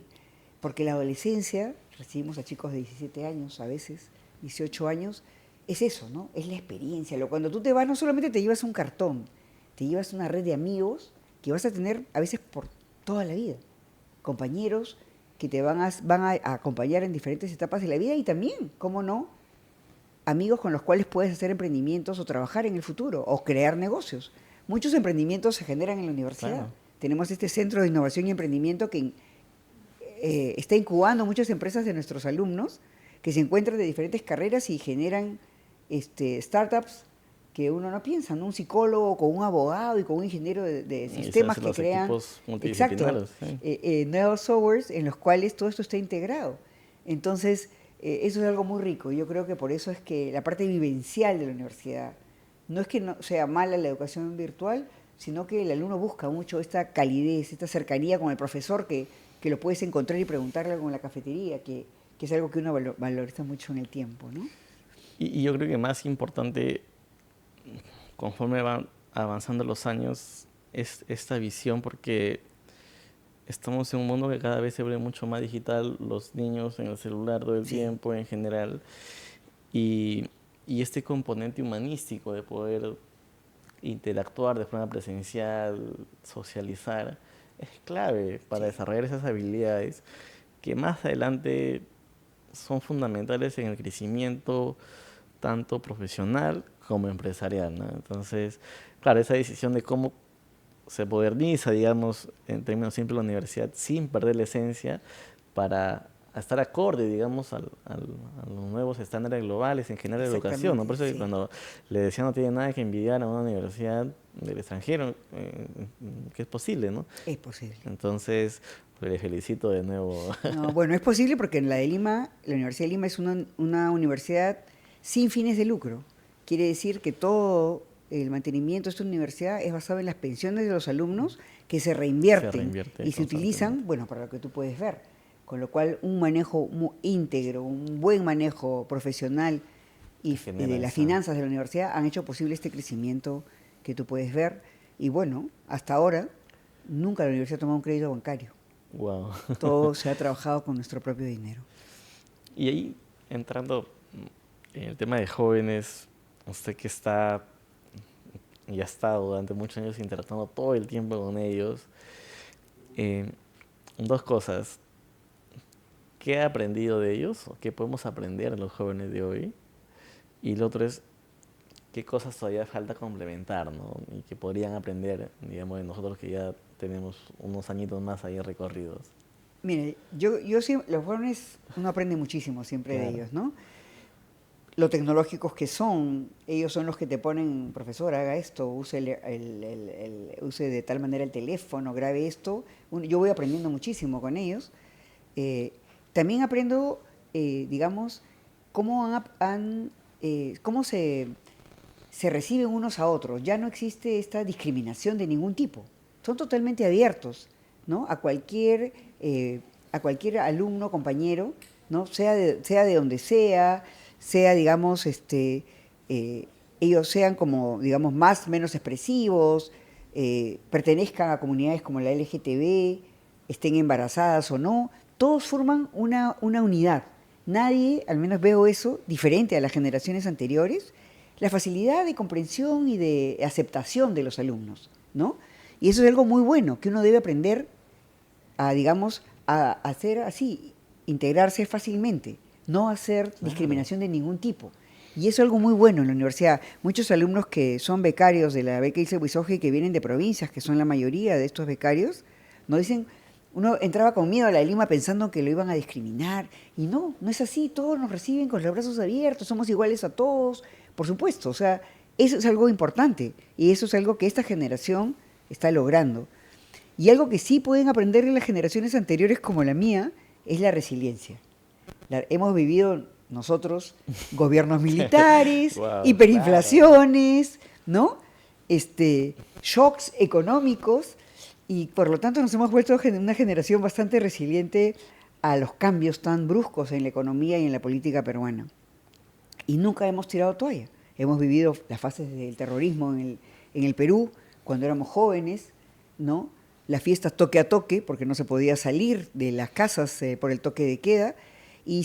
Porque la adolescencia, recibimos a chicos de 17 años a veces, 18 años, es eso, ¿no? Es la experiencia. Cuando tú te vas, no solamente te llevas un cartón, te llevas una red de amigos que vas a tener a veces por toda la vida. Compañeros que te van a acompañar en diferentes etapas de la vida y también, ¿cómo no?, amigos con los cuales puedes hacer emprendimientos o trabajar en el futuro o crear negocios. Muchos emprendimientos se generan en la universidad. Claro. Tenemos este Centro de Innovación y Emprendimiento que está incubando muchas empresas de nuestros alumnos que se encuentran de diferentes carreras y generan startups que uno no piensa, ¿no? Un psicólogo con un abogado y con un ingeniero de sistemas que crean exacto, nuevos softwares en los cuales todo esto está integrado. Entonces, eso es algo muy rico. Yo creo que por eso es que la parte vivencial de la universidad, no es que no sea mala la educación virtual, sino que el alumno busca mucho esta calidez, esta cercanía con el profesor que lo puedes encontrar y preguntarle algo en la cafetería, que es algo que uno valoriza mucho en el tiempo, ¿no? Y yo creo que más importante, conforme van avanzando los años, es esta visión, porque estamos en un mundo que cada vez se vuelve mucho más digital, los niños en el celular todo el tiempo en general, y este componente humanístico de poder interactuar de forma presencial, socializar, es clave para desarrollar esas habilidades que más adelante son fundamentales en el crecimiento tanto profesional como empresarial, ¿no? Entonces, claro, esa decisión de cómo se moderniza, digamos, en términos simples, la universidad sin perder la esencia para estar acorde, digamos, a los nuevos estándares globales en general de educación, ¿no? Por eso cuando le decía no tiene nada que envidiar a una universidad del extranjero, que es posible, ¿no? Es posible. Entonces, pues, le felicito de nuevo. No, bueno, es posible porque en la de Lima, la Universidad de Lima es una universidad sin fines de lucro. Quiere decir que todo el mantenimiento de esta universidad es basado en las pensiones de los alumnos que se reinvierten y se utilizan, bueno, para lo que tú puedes ver. Con lo cual, un manejo íntegro, un buen manejo profesional y de las finanzas de la universidad han hecho posible este crecimiento que tú puedes ver. Y bueno, hasta ahora, nunca la universidad ha tomado un crédito bancario. Wow. Todo se ha trabajado con nuestro propio dinero. Y ahí, entrando en el tema de jóvenes, usted que está y ha estado durante muchos años interactuando todo el tiempo con ellos, dos cosas. ¿Qué ha aprendido de ellos? ¿O qué podemos aprender de los jóvenes de hoy? Y lo otro es, ¿qué cosas todavía falta complementar, ¿no? Y que podrían aprender, digamos, de nosotros que ya tenemos unos añitos más ahí recorridos. Mire, yo siempre, los jóvenes, uno aprende muchísimo siempre de ellos, ¿no? Lo tecnológicos que son, ellos son los que te ponen, profesor, haga esto, use use de tal manera el teléfono, grabe esto. Yo voy aprendiendo muchísimo con ellos. También aprendo, digamos, cómo se reciben unos a otros. Ya no existe esta discriminación de ningún tipo. Son totalmente abiertos, ¿no? A cualquier alumno, compañero, ¿no? Sea de donde sea, digamos, ellos sean como, digamos, menos expresivos, pertenezcan a comunidades como la LGTB, estén embarazadas o no. Todos forman una unidad. Nadie, al menos veo eso, diferente a las generaciones anteriores, la facilidad de comprensión y de aceptación de los alumnos, ¿no? Y eso es algo muy bueno, que uno debe aprender a, digamos, a hacer así, integrarse fácilmente, no hacer discriminación de ningún tipo. Y eso es algo muy bueno en la universidad. Muchos alumnos que son becarios de la beca Ilse Buisoge, que vienen de provincias, que son la mayoría de estos becarios, nos dicen... Uno entraba con miedo a la de Lima pensando que lo iban a discriminar. Y no es así. Todos nos reciben con los brazos abiertos, somos iguales a todos. Por supuesto, o sea, eso es algo importante. Y eso es algo que esta generación está logrando. Y algo que sí pueden aprender de las generaciones anteriores como la mía es la resiliencia. Hemos vivido nosotros gobiernos militares, wow, hiperinflaciones, ¿no? Shocks económicos. Y por lo tanto nos hemos vuelto una generación bastante resiliente a los cambios tan bruscos en la economía y en la política peruana. Y nunca hemos tirado toalla. Hemos vivido las fases del terrorismo en el Perú, cuando éramos jóvenes, ¿no? Las fiestas toque a toque, porque no se podía salir de las casas por el toque de queda, y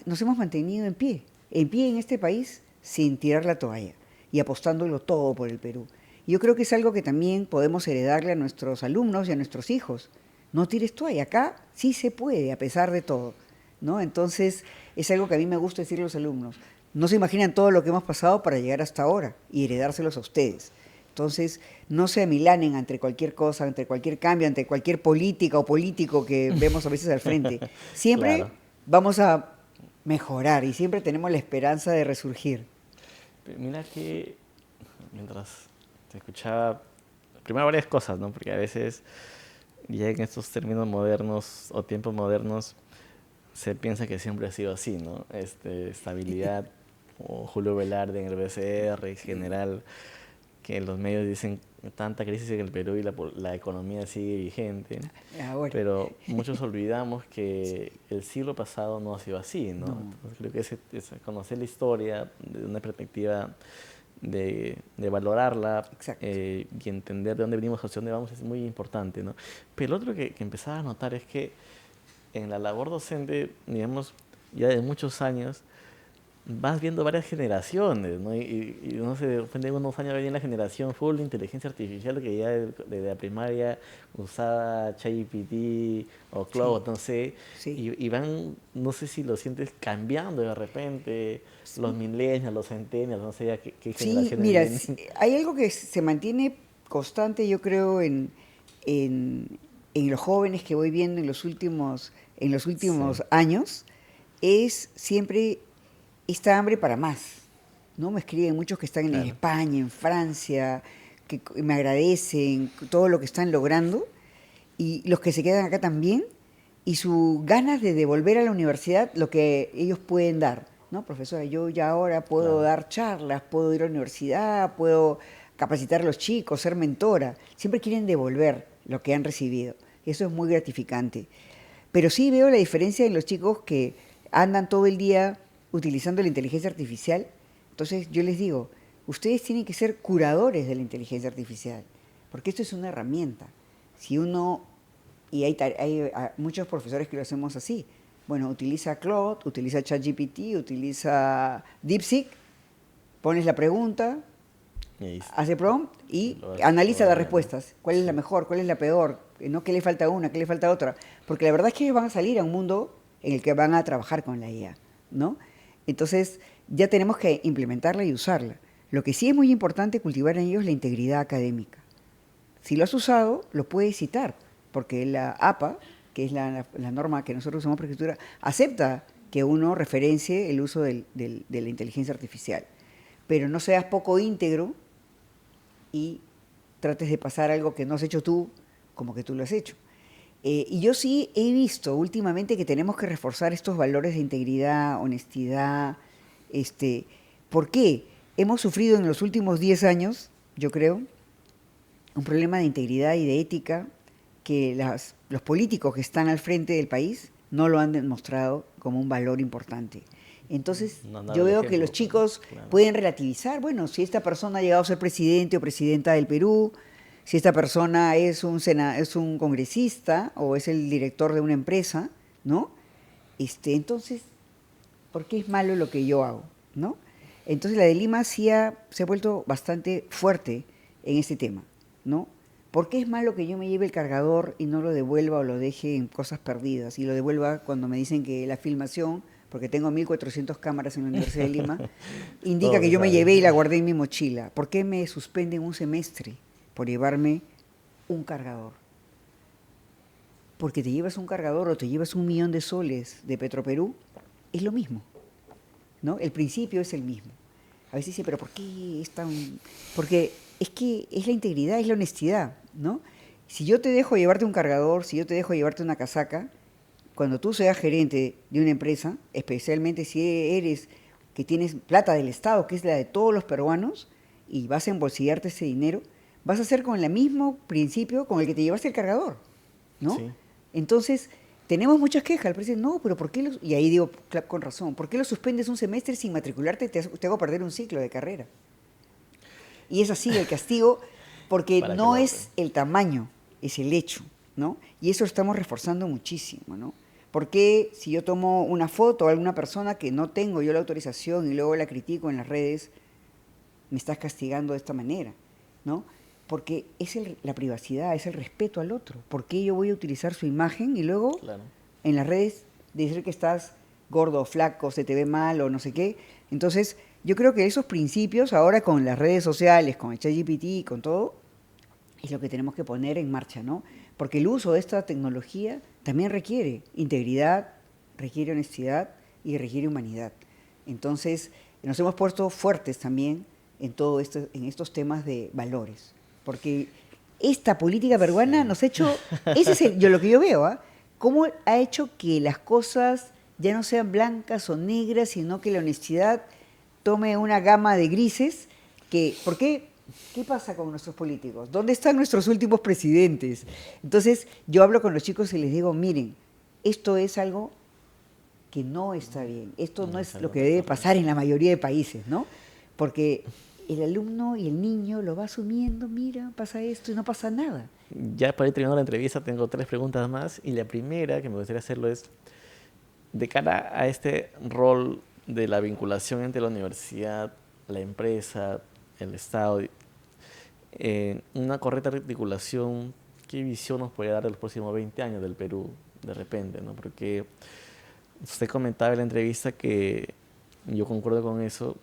nos hemos mantenido en pie en este país, sin tirar la toalla, y apostándolo todo por el Perú. Yo creo que es algo que también podemos heredarle a nuestros alumnos y a nuestros hijos. No tires toalla, acá sí se puede, a pesar de todo, ¿no? Entonces, es algo que a mí me gusta decirle a los alumnos. No se imaginan todo lo que hemos pasado para llegar hasta ahora y heredárselos a ustedes. Entonces, no se amilanen ante cualquier cosa, ante cualquier cambio, ante cualquier política o político que vemos a veces al frente. Siempre vamos a mejorar y siempre tenemos la esperanza de resurgir. Mira que mientras te escuchaba, primero varias cosas, ¿no? Porque a veces ya en estos términos modernos o tiempos modernos se piensa que siempre ha sido así, ¿no? Estabilidad, o Julio Velarde en el BCR en general, que los medios dicen tanta crisis en el Perú y la economía sigue vigente, Ahora. pero muchos olvidamos que el siglo pasado no ha sido así, ¿no? No. Entonces creo que conocer la historia desde una perspectiva de valorarla y entender de dónde venimos, hacia dónde vamos es muy importante, ¿no? Pero lo otro que empezaba a notar es que en la labor docente, digamos, ya de muchos años, vas viendo varias generaciones, ¿no? Y no sé, de repente en unos años venía la generación full de inteligencia artificial que ya desde la primaria usaba ChatGPT o Claude, no sé, y van, no sé si lo sientes cambiando de repente, los millennials, los centennials, no sé ya qué generaciones mira, vienen. hay algo que se mantiene constante, yo creo, en los jóvenes que voy viendo en los últimos años, es siempre esta hambre para más, ¿no? Me escriben muchos que están en España, en Francia, que me agradecen todo lo que están logrando, y los que se quedan acá también, y sus ganas de devolver a la universidad lo que ellos pueden dar, ¿no? Profesora, yo ya ahora puedo dar charlas, puedo ir a la universidad, puedo capacitar a los chicos, ser mentora. Siempre quieren devolver lo que han recibido, y eso es muy gratificante. Pero sí veo la diferencia en los chicos que andan todo el día utilizando la inteligencia artificial. Entonces yo les digo, ustedes tienen que ser curadores de la inteligencia artificial, porque esto es una herramienta. Si uno, y hay muchos profesores que lo hacemos así, bueno, utiliza Claude, utiliza ChatGPT, utiliza DeepSeek, pones la pregunta, hace prompt y analiza las respuestas. ¿Cuál es la mejor? ¿Cuál es la peor? ¿No? ¿Qué le falta a una? ¿Qué le falta a otra? Porque la verdad es que ellos van a salir a un mundo en el que van a trabajar con la IA, ¿no? Entonces, ya tenemos que implementarla y usarla. Lo que sí es muy importante cultivar en ellos la integridad académica. Si lo has usado, lo puedes citar, porque la APA, que es la norma que nosotros usamos para escritura, acepta que uno referencie el uso de la inteligencia artificial. Pero no seas poco íntegro y trates de pasar algo que no has hecho tú, como que tú lo has hecho. Y yo sí he visto últimamente que tenemos que reforzar estos valores de integridad, honestidad. ¿Por qué? Hemos sufrido en los últimos 10 años, yo creo, un problema de integridad y de ética que los políticos que están al frente del país no lo han demostrado como un valor importante. Entonces, yo veo que los chicos pueden relativizar, bueno, si esta persona ha llegado a ser presidente o presidenta del Perú, si esta persona es un congresista o es el director de una empresa, ¿no? Entonces, ¿por qué es malo lo que yo hago, ¿no? Entonces la de Lima sí se ha vuelto bastante fuerte en este tema, ¿no? ¿Por qué es malo que yo me lleve el cargador y no lo devuelva o lo deje en cosas perdidas y lo devuelva cuando me dicen que la filmación, porque tengo 1400 cámaras en la Universidad de Lima, indica que yo me llevé y la guardé en mi mochila? ¿Por qué me suspenden un semestre por llevarme un cargador? Porque te llevas un cargador o te llevas 1.000.000 de soles de Petroperú, es lo mismo, ¿no? El principio es el mismo. A veces dice, pero ¿por qué es tan...? Porque es que es la integridad, es la honestidad, ¿no? Si yo te dejo llevarte un cargador, si yo te dejo llevarte una casaca, cuando tú seas gerente de una empresa, especialmente si eres que tienes plata del Estado, que es la de todos los peruanos, y vas a embolsillarte ese dinero, vas a hacer con el mismo principio con el que te llevaste el cargador, ¿no? Sí. Entonces, tenemos muchas quejas. El presidente, no, pero ¿por qué y ahí digo, con razón, ¿por qué lo suspendes un semestre sin matricularte? Te hago perder un ciclo de carrera. Y es así el castigo, porque no es el tamaño, es el hecho, ¿no? Y eso lo estamos reforzando muchísimo, ¿no? ¿Por qué si yo tomo una foto a alguna persona que no tengo yo la autorización y luego la critico en las redes, me estás castigando de esta manera, ¿no? Porque es la privacidad, es el respeto al otro. ¿Por qué yo voy a utilizar su imagen y luego en las redes decir que estás gordo, flaco, se te ve mal o no sé qué? Entonces, yo creo que esos principios ahora con las redes sociales, con el ChatGPT, con todo, es lo que tenemos que poner en marcha, ¿no? Porque el uso de esta tecnología también requiere integridad, requiere honestidad, y requiere humanidad. Entonces, nos hemos puesto fuertes también en todo esto, en estos temas de valores, porque esta política peruana nos ha hecho, lo que yo veo, cómo ha hecho que las cosas ya no sean blancas o negras, sino que la honestidad tome una gama de grises. ¿Por qué? ¿Qué pasa con nuestros políticos? ¿Dónde están nuestros últimos presidentes? Entonces, yo hablo con los chicos y les digo, miren, esto es algo que no está bien. Esto no es lo que debe pasar en la mayoría de países, ¿no? Porque el alumno y el niño lo va asumiendo, mira, pasa esto y no pasa nada. Ya para ir terminando la entrevista tengo 3 preguntas más, y la primera que me gustaría hacerlo es, de cara a este rol de la vinculación entre la universidad, la empresa, el Estado, una correcta articulación, ¿qué visión nos puede dar de los próximos 20 años del Perú de repente, ¿no? Porque usted comentaba en la entrevista, que yo concuerdo con eso,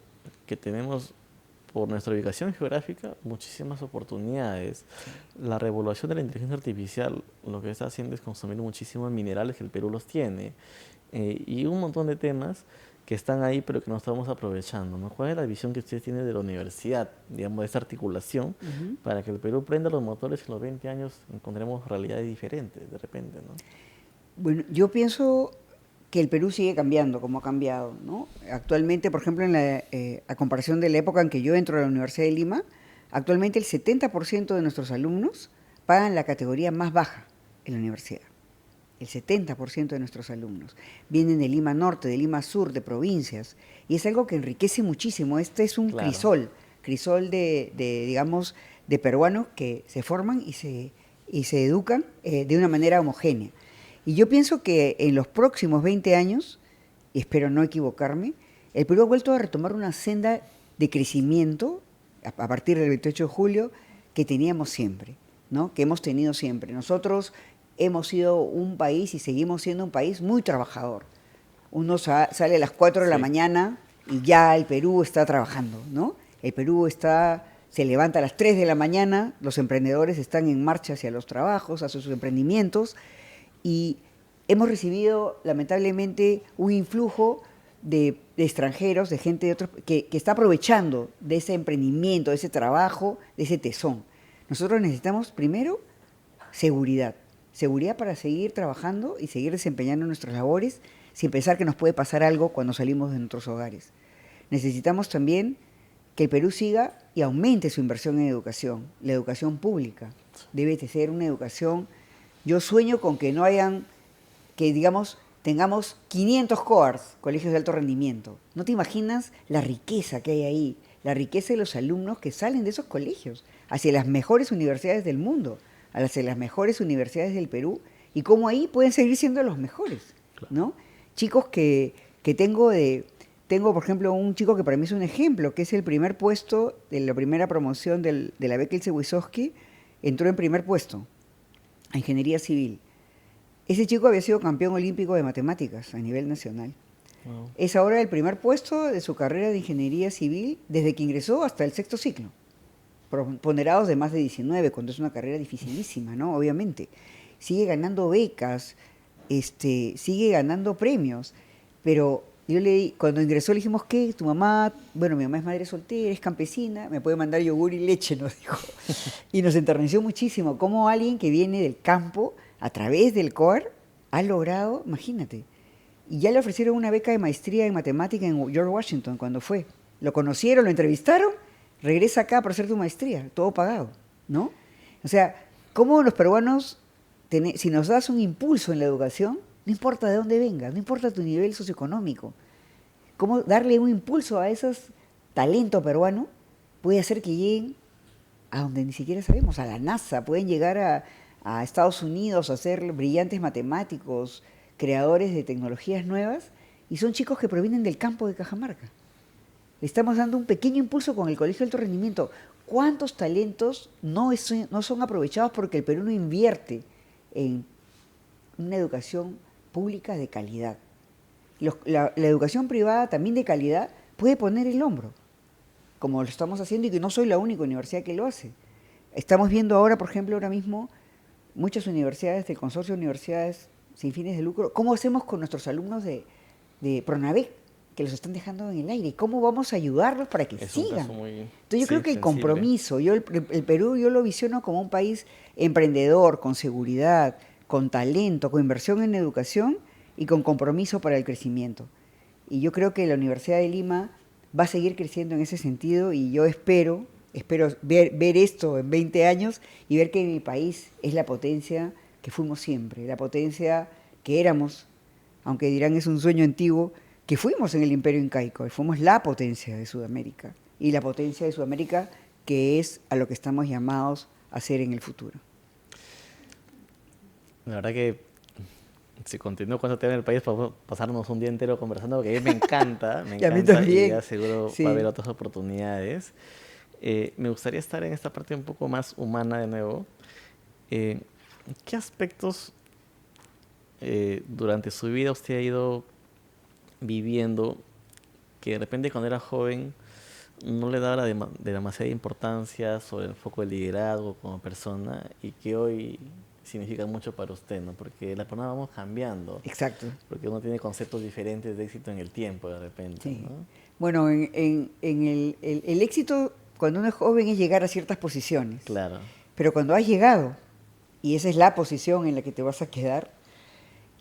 que tenemos, por nuestra ubicación geográfica, muchísimas oportunidades. La revolución de la inteligencia artificial lo que está haciendo es consumir muchísimos minerales que el Perú los tiene, y un montón de temas que están ahí pero que no estamos aprovechando, ¿no? ¿Cuál es la visión que usted tiene de la universidad, digamos, de esta articulación, para que el Perú prenda los motores y en los 20 años encontremos realidades diferentes de repente, ¿no? Bueno, yo pienso que el Perú sigue cambiando, como ha cambiado, ¿no? Actualmente, por ejemplo, a comparación de la época en que yo entro a la Universidad de Lima, actualmente el 70% de nuestros alumnos pagan la categoría más baja en la universidad. El 70% de nuestros alumnos vienen de Lima Norte, de Lima Sur, de provincias, y es algo que enriquece muchísimo. Este es un crisol digamos, de peruanos que se forman y se educan de una manera homogénea. Y yo pienso que en los próximos 20 años, y espero no equivocarme, el Perú ha vuelto a retomar una senda de crecimiento a partir del 28 de julio que teníamos siempre, ¿no? Que hemos tenido siempre. Nosotros hemos sido un país y seguimos siendo un país muy trabajador. Uno sale a las 4 de la mañana y ya el Perú está trabajando, ¿no? El Perú se levanta a las 3 de la mañana, los emprendedores están en marcha hacia los trabajos, hacia sus emprendimientos, y hemos recibido lamentablemente un influjo de extranjeros, de gente de otros, que está aprovechando de ese emprendimiento, de ese trabajo, de ese tesón. Nosotros necesitamos primero seguridad para seguir trabajando y seguir desempeñando nuestras labores sin pensar que nos puede pasar algo cuando salimos de nuestros hogares. Necesitamos también que el Perú siga y aumente su inversión en educación. La educación pública debe de ser una educación. Yo sueño con que tengamos 500 COARs, colegios de alto rendimiento. ¿No te imaginas la riqueza que hay ahí? La riqueza de los alumnos que salen de esos colegios hacia las mejores universidades del mundo, hacia las mejores universidades del Perú, y cómo ahí pueden seguir siendo los mejores, ¿no? Chicos que tengo, por ejemplo, un chico que para mí es un ejemplo, que es el primer puesto de la primera promoción de la beca Ilse Wisowski, entró en primer puesto a Ingeniería Civil. Ese chico había sido campeón olímpico de matemáticas a nivel nacional. Wow. Es ahora el primer puesto de su carrera de Ingeniería Civil desde que ingresó hasta el 6º ciclo. Ponderados de más de 19, cuando es una carrera dificilísima, ¿no? Obviamente. Sigue ganando becas, sigue ganando premios, pero cuando ingresó le dijimos, ¿qué? Tu mamá, bueno, mi mamá es madre soltera, es campesina, me puede mandar yogur y leche, nos dijo. Y nos enterneció muchísimo cómo alguien que viene del campo, a través del COAR, ha logrado, imagínate, y ya le ofrecieron una beca de maestría en matemática en George Washington cuando fue. Lo conocieron, lo entrevistaron, regresa acá para hacer tu maestría, todo pagado, ¿no? O sea, cómo los peruanos, si nos das un impulso en la educación, no importa de dónde vengas, no importa tu nivel socioeconómico, cómo darle un impulso a esos talentos peruanos puede hacer que lleguen a donde ni siquiera sabemos, a la NASA, pueden llegar a Estados Unidos a ser brillantes matemáticos, creadores de tecnologías nuevas, y son chicos que provienen del campo de Cajamarca. Le estamos dando un pequeño impulso con el Colegio de Alto Rendimiento. ¿Cuántos talentos no son aprovechados porque el Perú no invierte en una educación pública de calidad? La educación privada también de calidad puede poner el hombro, como lo estamos haciendo, y que no soy la única universidad que lo hace. Estamos viendo ahora, por ejemplo, ahora mismo, muchas universidades del consorcio de universidades sin fines de lucro. ¿Cómo hacemos con nuestros alumnos de de Pronavec, que los están dejando en el aire. ¿Cómo vamos a ayudarlos para que sigan? Entonces yo creo que el compromiso, el Perú yo lo visiono como un país emprendedor, con seguridad, con talento, con inversión en educación y con compromiso para el crecimiento. Y yo creo que la Universidad de Lima va a seguir creciendo en ese sentido y yo espero ver esto en 20 años y ver que mi país es la potencia que fuimos siempre, la potencia que éramos, aunque dirán es un sueño antiguo, que fuimos en el Imperio Incaico, fuimos la potencia de Sudamérica y la potencia de Sudamérica que es a lo que estamos llamados a ser en el futuro. La verdad que si continúo con este tema del país, podemos pasarnos un día entero conversando, porque a mí me encanta, y a mí también. Y ya seguro va a haber otras oportunidades. Me gustaría estar en esta parte un poco más humana de nuevo. ¿Qué aspectos durante su vida usted ha ido viviendo que de repente cuando era joven no le daba demasiada importancia sobre el foco del liderazgo como persona y que hoy significa mucho para usted, ¿no? Porque la persona vamos cambiando. Exacto. Porque uno tiene conceptos diferentes de éxito en el tiempo de repente, sí. ¿no? Bueno, en el éxito cuando uno es joven es llegar a ciertas posiciones. Claro. Pero cuando has llegado, y esa es la posición en la que te vas a quedar,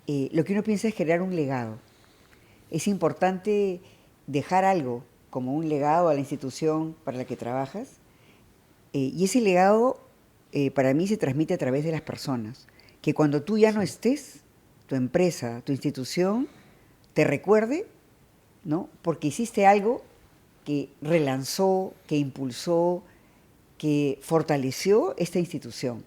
lo que uno piensa es crear un legado. Es importante dejar algo como un legado a la institución para la que trabajas, y ese legado para mí se transmite a través de las personas, que cuando tú ya no estés, tu empresa, tu institución, te recuerde, ¿no? Porque hiciste algo que relanzó, que impulsó, que fortaleció esta institución.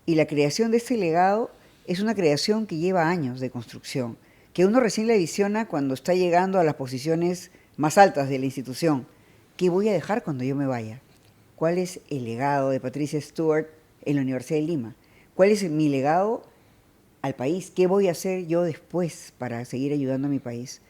Y la creación de este legado es una creación que lleva años de construcción, que uno recién la visiona cuando está llegando a las posiciones más altas de la institución. ¿Qué voy a dejar cuando yo me vaya? ¿Cuál es el legado de Patricia Stewart en la Universidad de Lima? ¿Cuál es mi legado al país? ¿Qué voy a hacer yo después para seguir ayudando a mi país?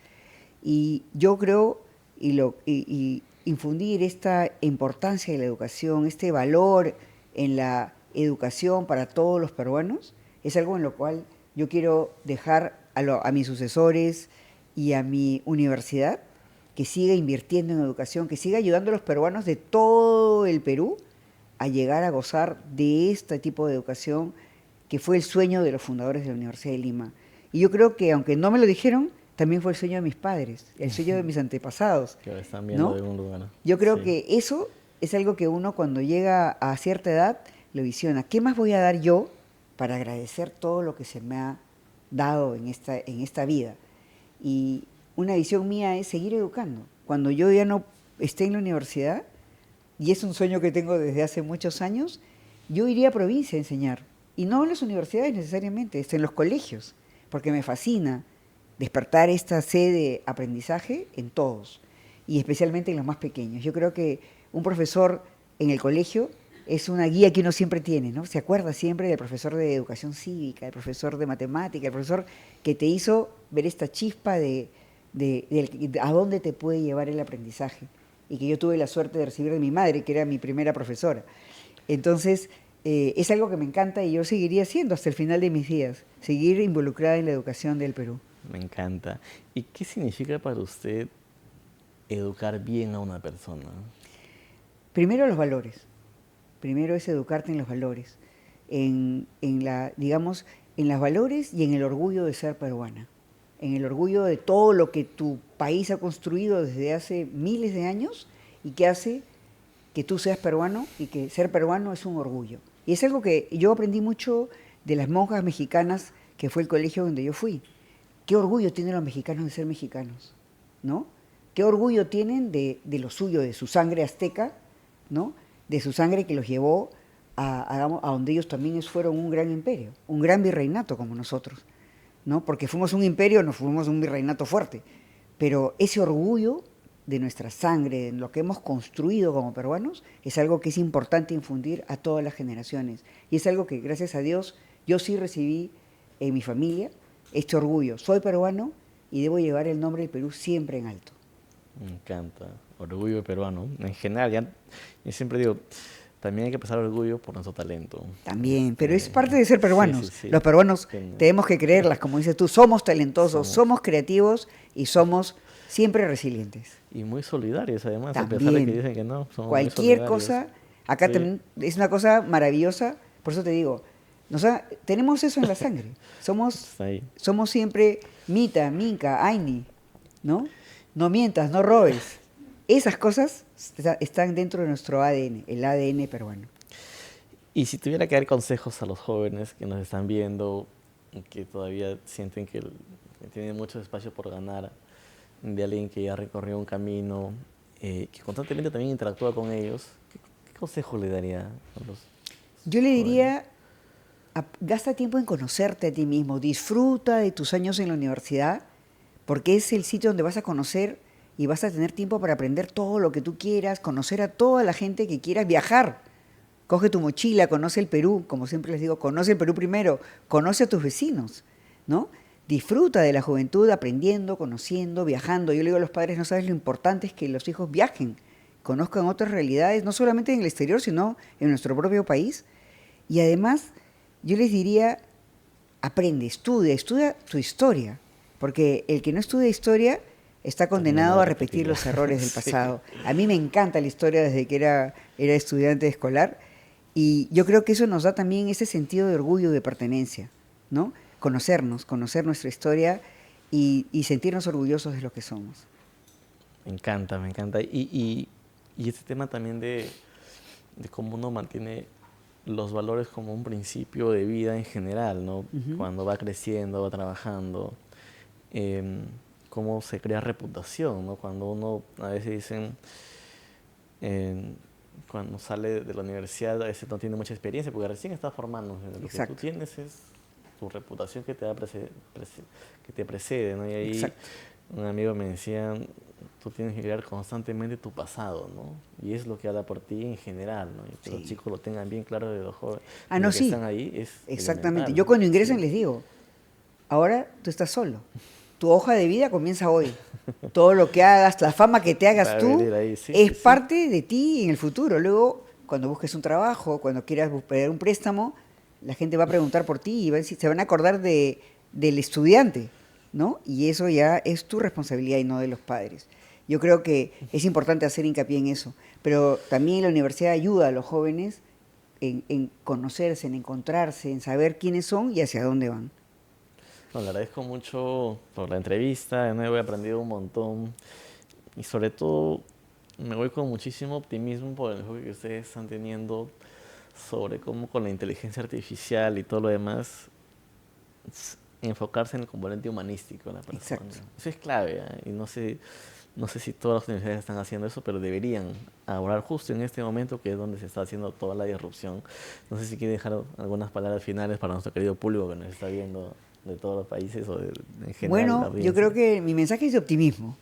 Y yo creo, y infundir esta importancia de la educación, este valor en la educación para todos los peruanos, es algo en lo cual yo quiero dejar a mis sucesores y a mi universidad que siga invirtiendo en educación, que siga ayudando a los peruanos de todo el Perú a llegar a gozar de este tipo de educación que fue el sueño de los fundadores de la Universidad de Lima. Y yo creo que, aunque no me lo dijeron, también fue el sueño de mis padres, el sueño de mis antepasados. Que están viendo, ¿no? De un lugar. Yo creo que eso es algo que uno cuando llega a cierta edad lo visiona. ¿Qué más voy a dar yo para agradecer todo lo que se me ha dado en esta vida? Y una visión mía es seguir educando. Cuando yo ya no esté en la universidad, y es un sueño que tengo desde hace muchos años, yo iría a provincia a enseñar. Y no en las universidades necesariamente, en los colegios, porque me fascina despertar esta sed de aprendizaje en todos, y especialmente en los más pequeños. Yo creo que un profesor en el colegio es una guía que uno siempre tiene, ¿no? Se acuerda siempre del profesor de educación cívica, del profesor de matemática, el profesor que te hizo ver esta chispa de a dónde te puede llevar el aprendizaje, y que yo tuve la suerte de recibir de mi madre, que era mi primera profesora. Entonces, es algo que me encanta y yo seguiría haciendo hasta el final de mis días, seguir involucrada en la educación del Perú. Me encanta. ¿Y qué significa para usted educar bien a una persona? Primero los valores. Primero es educarte en los valores, en los valores y en el orgullo de ser peruana, en el orgullo de todo lo que tu país ha construido desde hace miles de años y que hace que tú seas peruano, y que ser peruano es un orgullo. Y es algo que yo aprendí mucho de las monjas mexicanas, que fue el colegio donde yo fui. Qué orgullo tienen los mexicanos de ser mexicanos, ¿no? Qué orgullo tienen de lo suyo, de su sangre azteca, ¿no? De su sangre que los llevó a donde ellos también fueron un gran imperio, un gran virreinato como nosotros, ¿no? Porque fuimos un imperio, no fuimos un virreinato fuerte, pero ese orgullo de nuestra sangre, de lo que hemos construido como peruanos, es algo que es importante infundir a todas las generaciones. Y es algo que, gracias a Dios, yo sí recibí en mi familia, este orgullo. Soy peruano y debo llevar el nombre del Perú siempre en alto. Me encanta. Orgullo peruano. En general, yo siempre digo, también hay que pasar orgullo por nuestro talento. También, pero es parte de ser peruanos. Sí. Los peruanos tenemos que creerlas, como dices tú, somos talentosos, somos creativos y somos siempre resilientes. Y muy solidarios, además, También. a pesar de que dicen que no. Somos Cualquier muy cosa, acá también es una cosa maravillosa, por eso te digo, tenemos eso en la sangre. Somos siempre Mita, Minca, Aini, ¿no? No mientas, no robes. Esas cosas están dentro de nuestro ADN, el ADN peruano. Y si tuviera que dar consejos a los jóvenes que nos están viendo, que todavía sienten que tienen mucho espacio por ganar, de alguien que ya recorrió un camino, que constantemente también interactúa con ellos, ¿qué consejo le daría a los Yo le diría, gasta tiempo en conocerte a ti mismo, disfruta de tus años en la universidad, porque es el sitio donde vas a conocer y vas a tener tiempo para aprender todo lo que tú quieras, conocer a toda la gente que quieras, viajar. Coge tu mochila, conoce el Perú, como siempre les digo, conoce el Perú primero, conoce a tus vecinos, ¿no? Disfruta de la juventud aprendiendo, conociendo, viajando. Yo le digo a los padres, no sabes lo importante es que los hijos viajen, conozcan otras realidades, no solamente en el exterior, sino en nuestro propio país. Y además, yo les diría, aprende, estudia tu historia, porque el que no estudia historia está condenado a repetir los errores del pasado. Sí. A mí me encanta la historia desde que era estudiante escolar y yo creo que eso nos da también ese sentido de orgullo, de pertenencia, ¿no? Conocer nuestra historia y sentirnos orgullosos de lo que somos. Me encanta. Y este tema también de cómo uno mantiene los valores como un principio de vida en general, ¿no? Uh-huh. Cuando va creciendo, va trabajando. Cómo se crea reputación, ¿no? Cuando uno, a veces dicen, cuando sale de la universidad, a veces no tiene mucha experiencia, porque recién está formando. Lo Exacto. Que tú tienes es tu reputación que te precede, ¿no? Y ahí Exacto. Un amigo me decía, tú tienes que crear constantemente tu pasado, ¿no? Y es lo que habla por ti en general, ¿no? Y que sí. Los chicos lo tengan bien claro de los jóvenes que están ahí. Es exactamente. Yo cuando ingresan les digo, ahora tú estás solo. Tu hoja de vida comienza hoy. Todo lo que hagas, la fama que te hagas tú, es parte de ti en el futuro. Luego, cuando busques un trabajo, cuando quieras pedir un préstamo, la gente va a preguntar por ti y se van a acordar del estudiante, ¿no? Y eso ya es tu responsabilidad y no de los padres. Yo creo que es importante hacer hincapié en eso. Pero también la universidad ayuda a los jóvenes en conocerse, en encontrarse, en saber quiénes son y hacia dónde van. No, le agradezco mucho por la entrevista, de nuevo he aprendido un montón y sobre todo me voy con muchísimo optimismo por el enfoque que ustedes están teniendo sobre cómo con la inteligencia artificial y todo lo demás enfocarse en el componente humanístico de la persona. Exacto. Eso es clave, ¿eh? Y no sé si todas las universidades están haciendo eso, pero deberían abordar justo en este momento que es donde se está haciendo toda la disrupción. No sé si quiere dejar algunas palabras finales para nuestro querido público que nos está viendo de todos los países o en general. Bueno, yo creo que mi mensaje es de optimismo.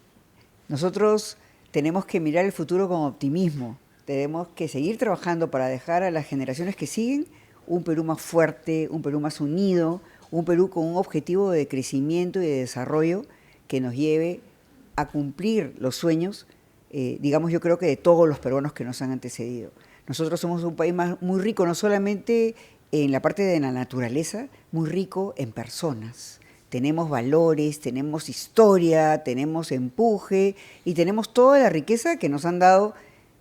Nosotros tenemos que mirar el futuro con optimismo. Tenemos que seguir trabajando para dejar a las generaciones que siguen un Perú más fuerte, un Perú más unido, un Perú con un objetivo de crecimiento y de desarrollo que nos lleve a cumplir los sueños, digamos, yo creo que de todos los peruanos que nos han antecedido. Nosotros somos un país muy rico, no solamente en la parte de la naturaleza, muy rico en personas. Tenemos valores, tenemos historia, tenemos empuje y tenemos toda la riqueza que nos han dado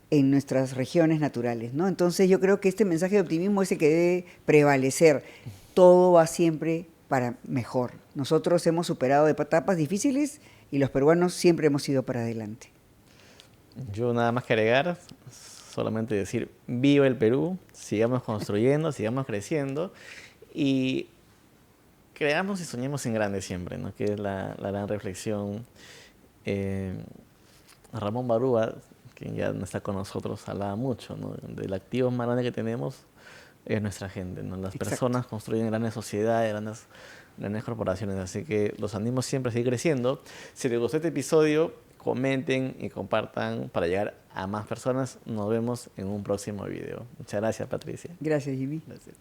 en nuestras regiones naturales, ¿no? Entonces yo creo que este mensaje de optimismo es el que debe prevalecer. Todo va siempre para mejor. Nosotros hemos superado etapas difíciles y los peruanos siempre hemos ido para adelante. Yo nada más que agregar, solamente decir, viva el Perú, sigamos construyendo, sigamos creciendo y creamos y soñemos en grande siempre, ¿no? Que es la gran reflexión. Ramón Barúa, que ya no está con nosotros, hablaba mucho, ¿no? Del activo más grande que tenemos es nuestra gente, ¿no? Las personas construyen grandes sociedades, grandes corporaciones, así que los animo siempre a seguir creciendo. Si les gustó este episodio, comenten y compartan para llegar a más personas. Nos vemos en un próximo video. Muchas gracias, Patricia. Gracias, Jimmy. Gracias.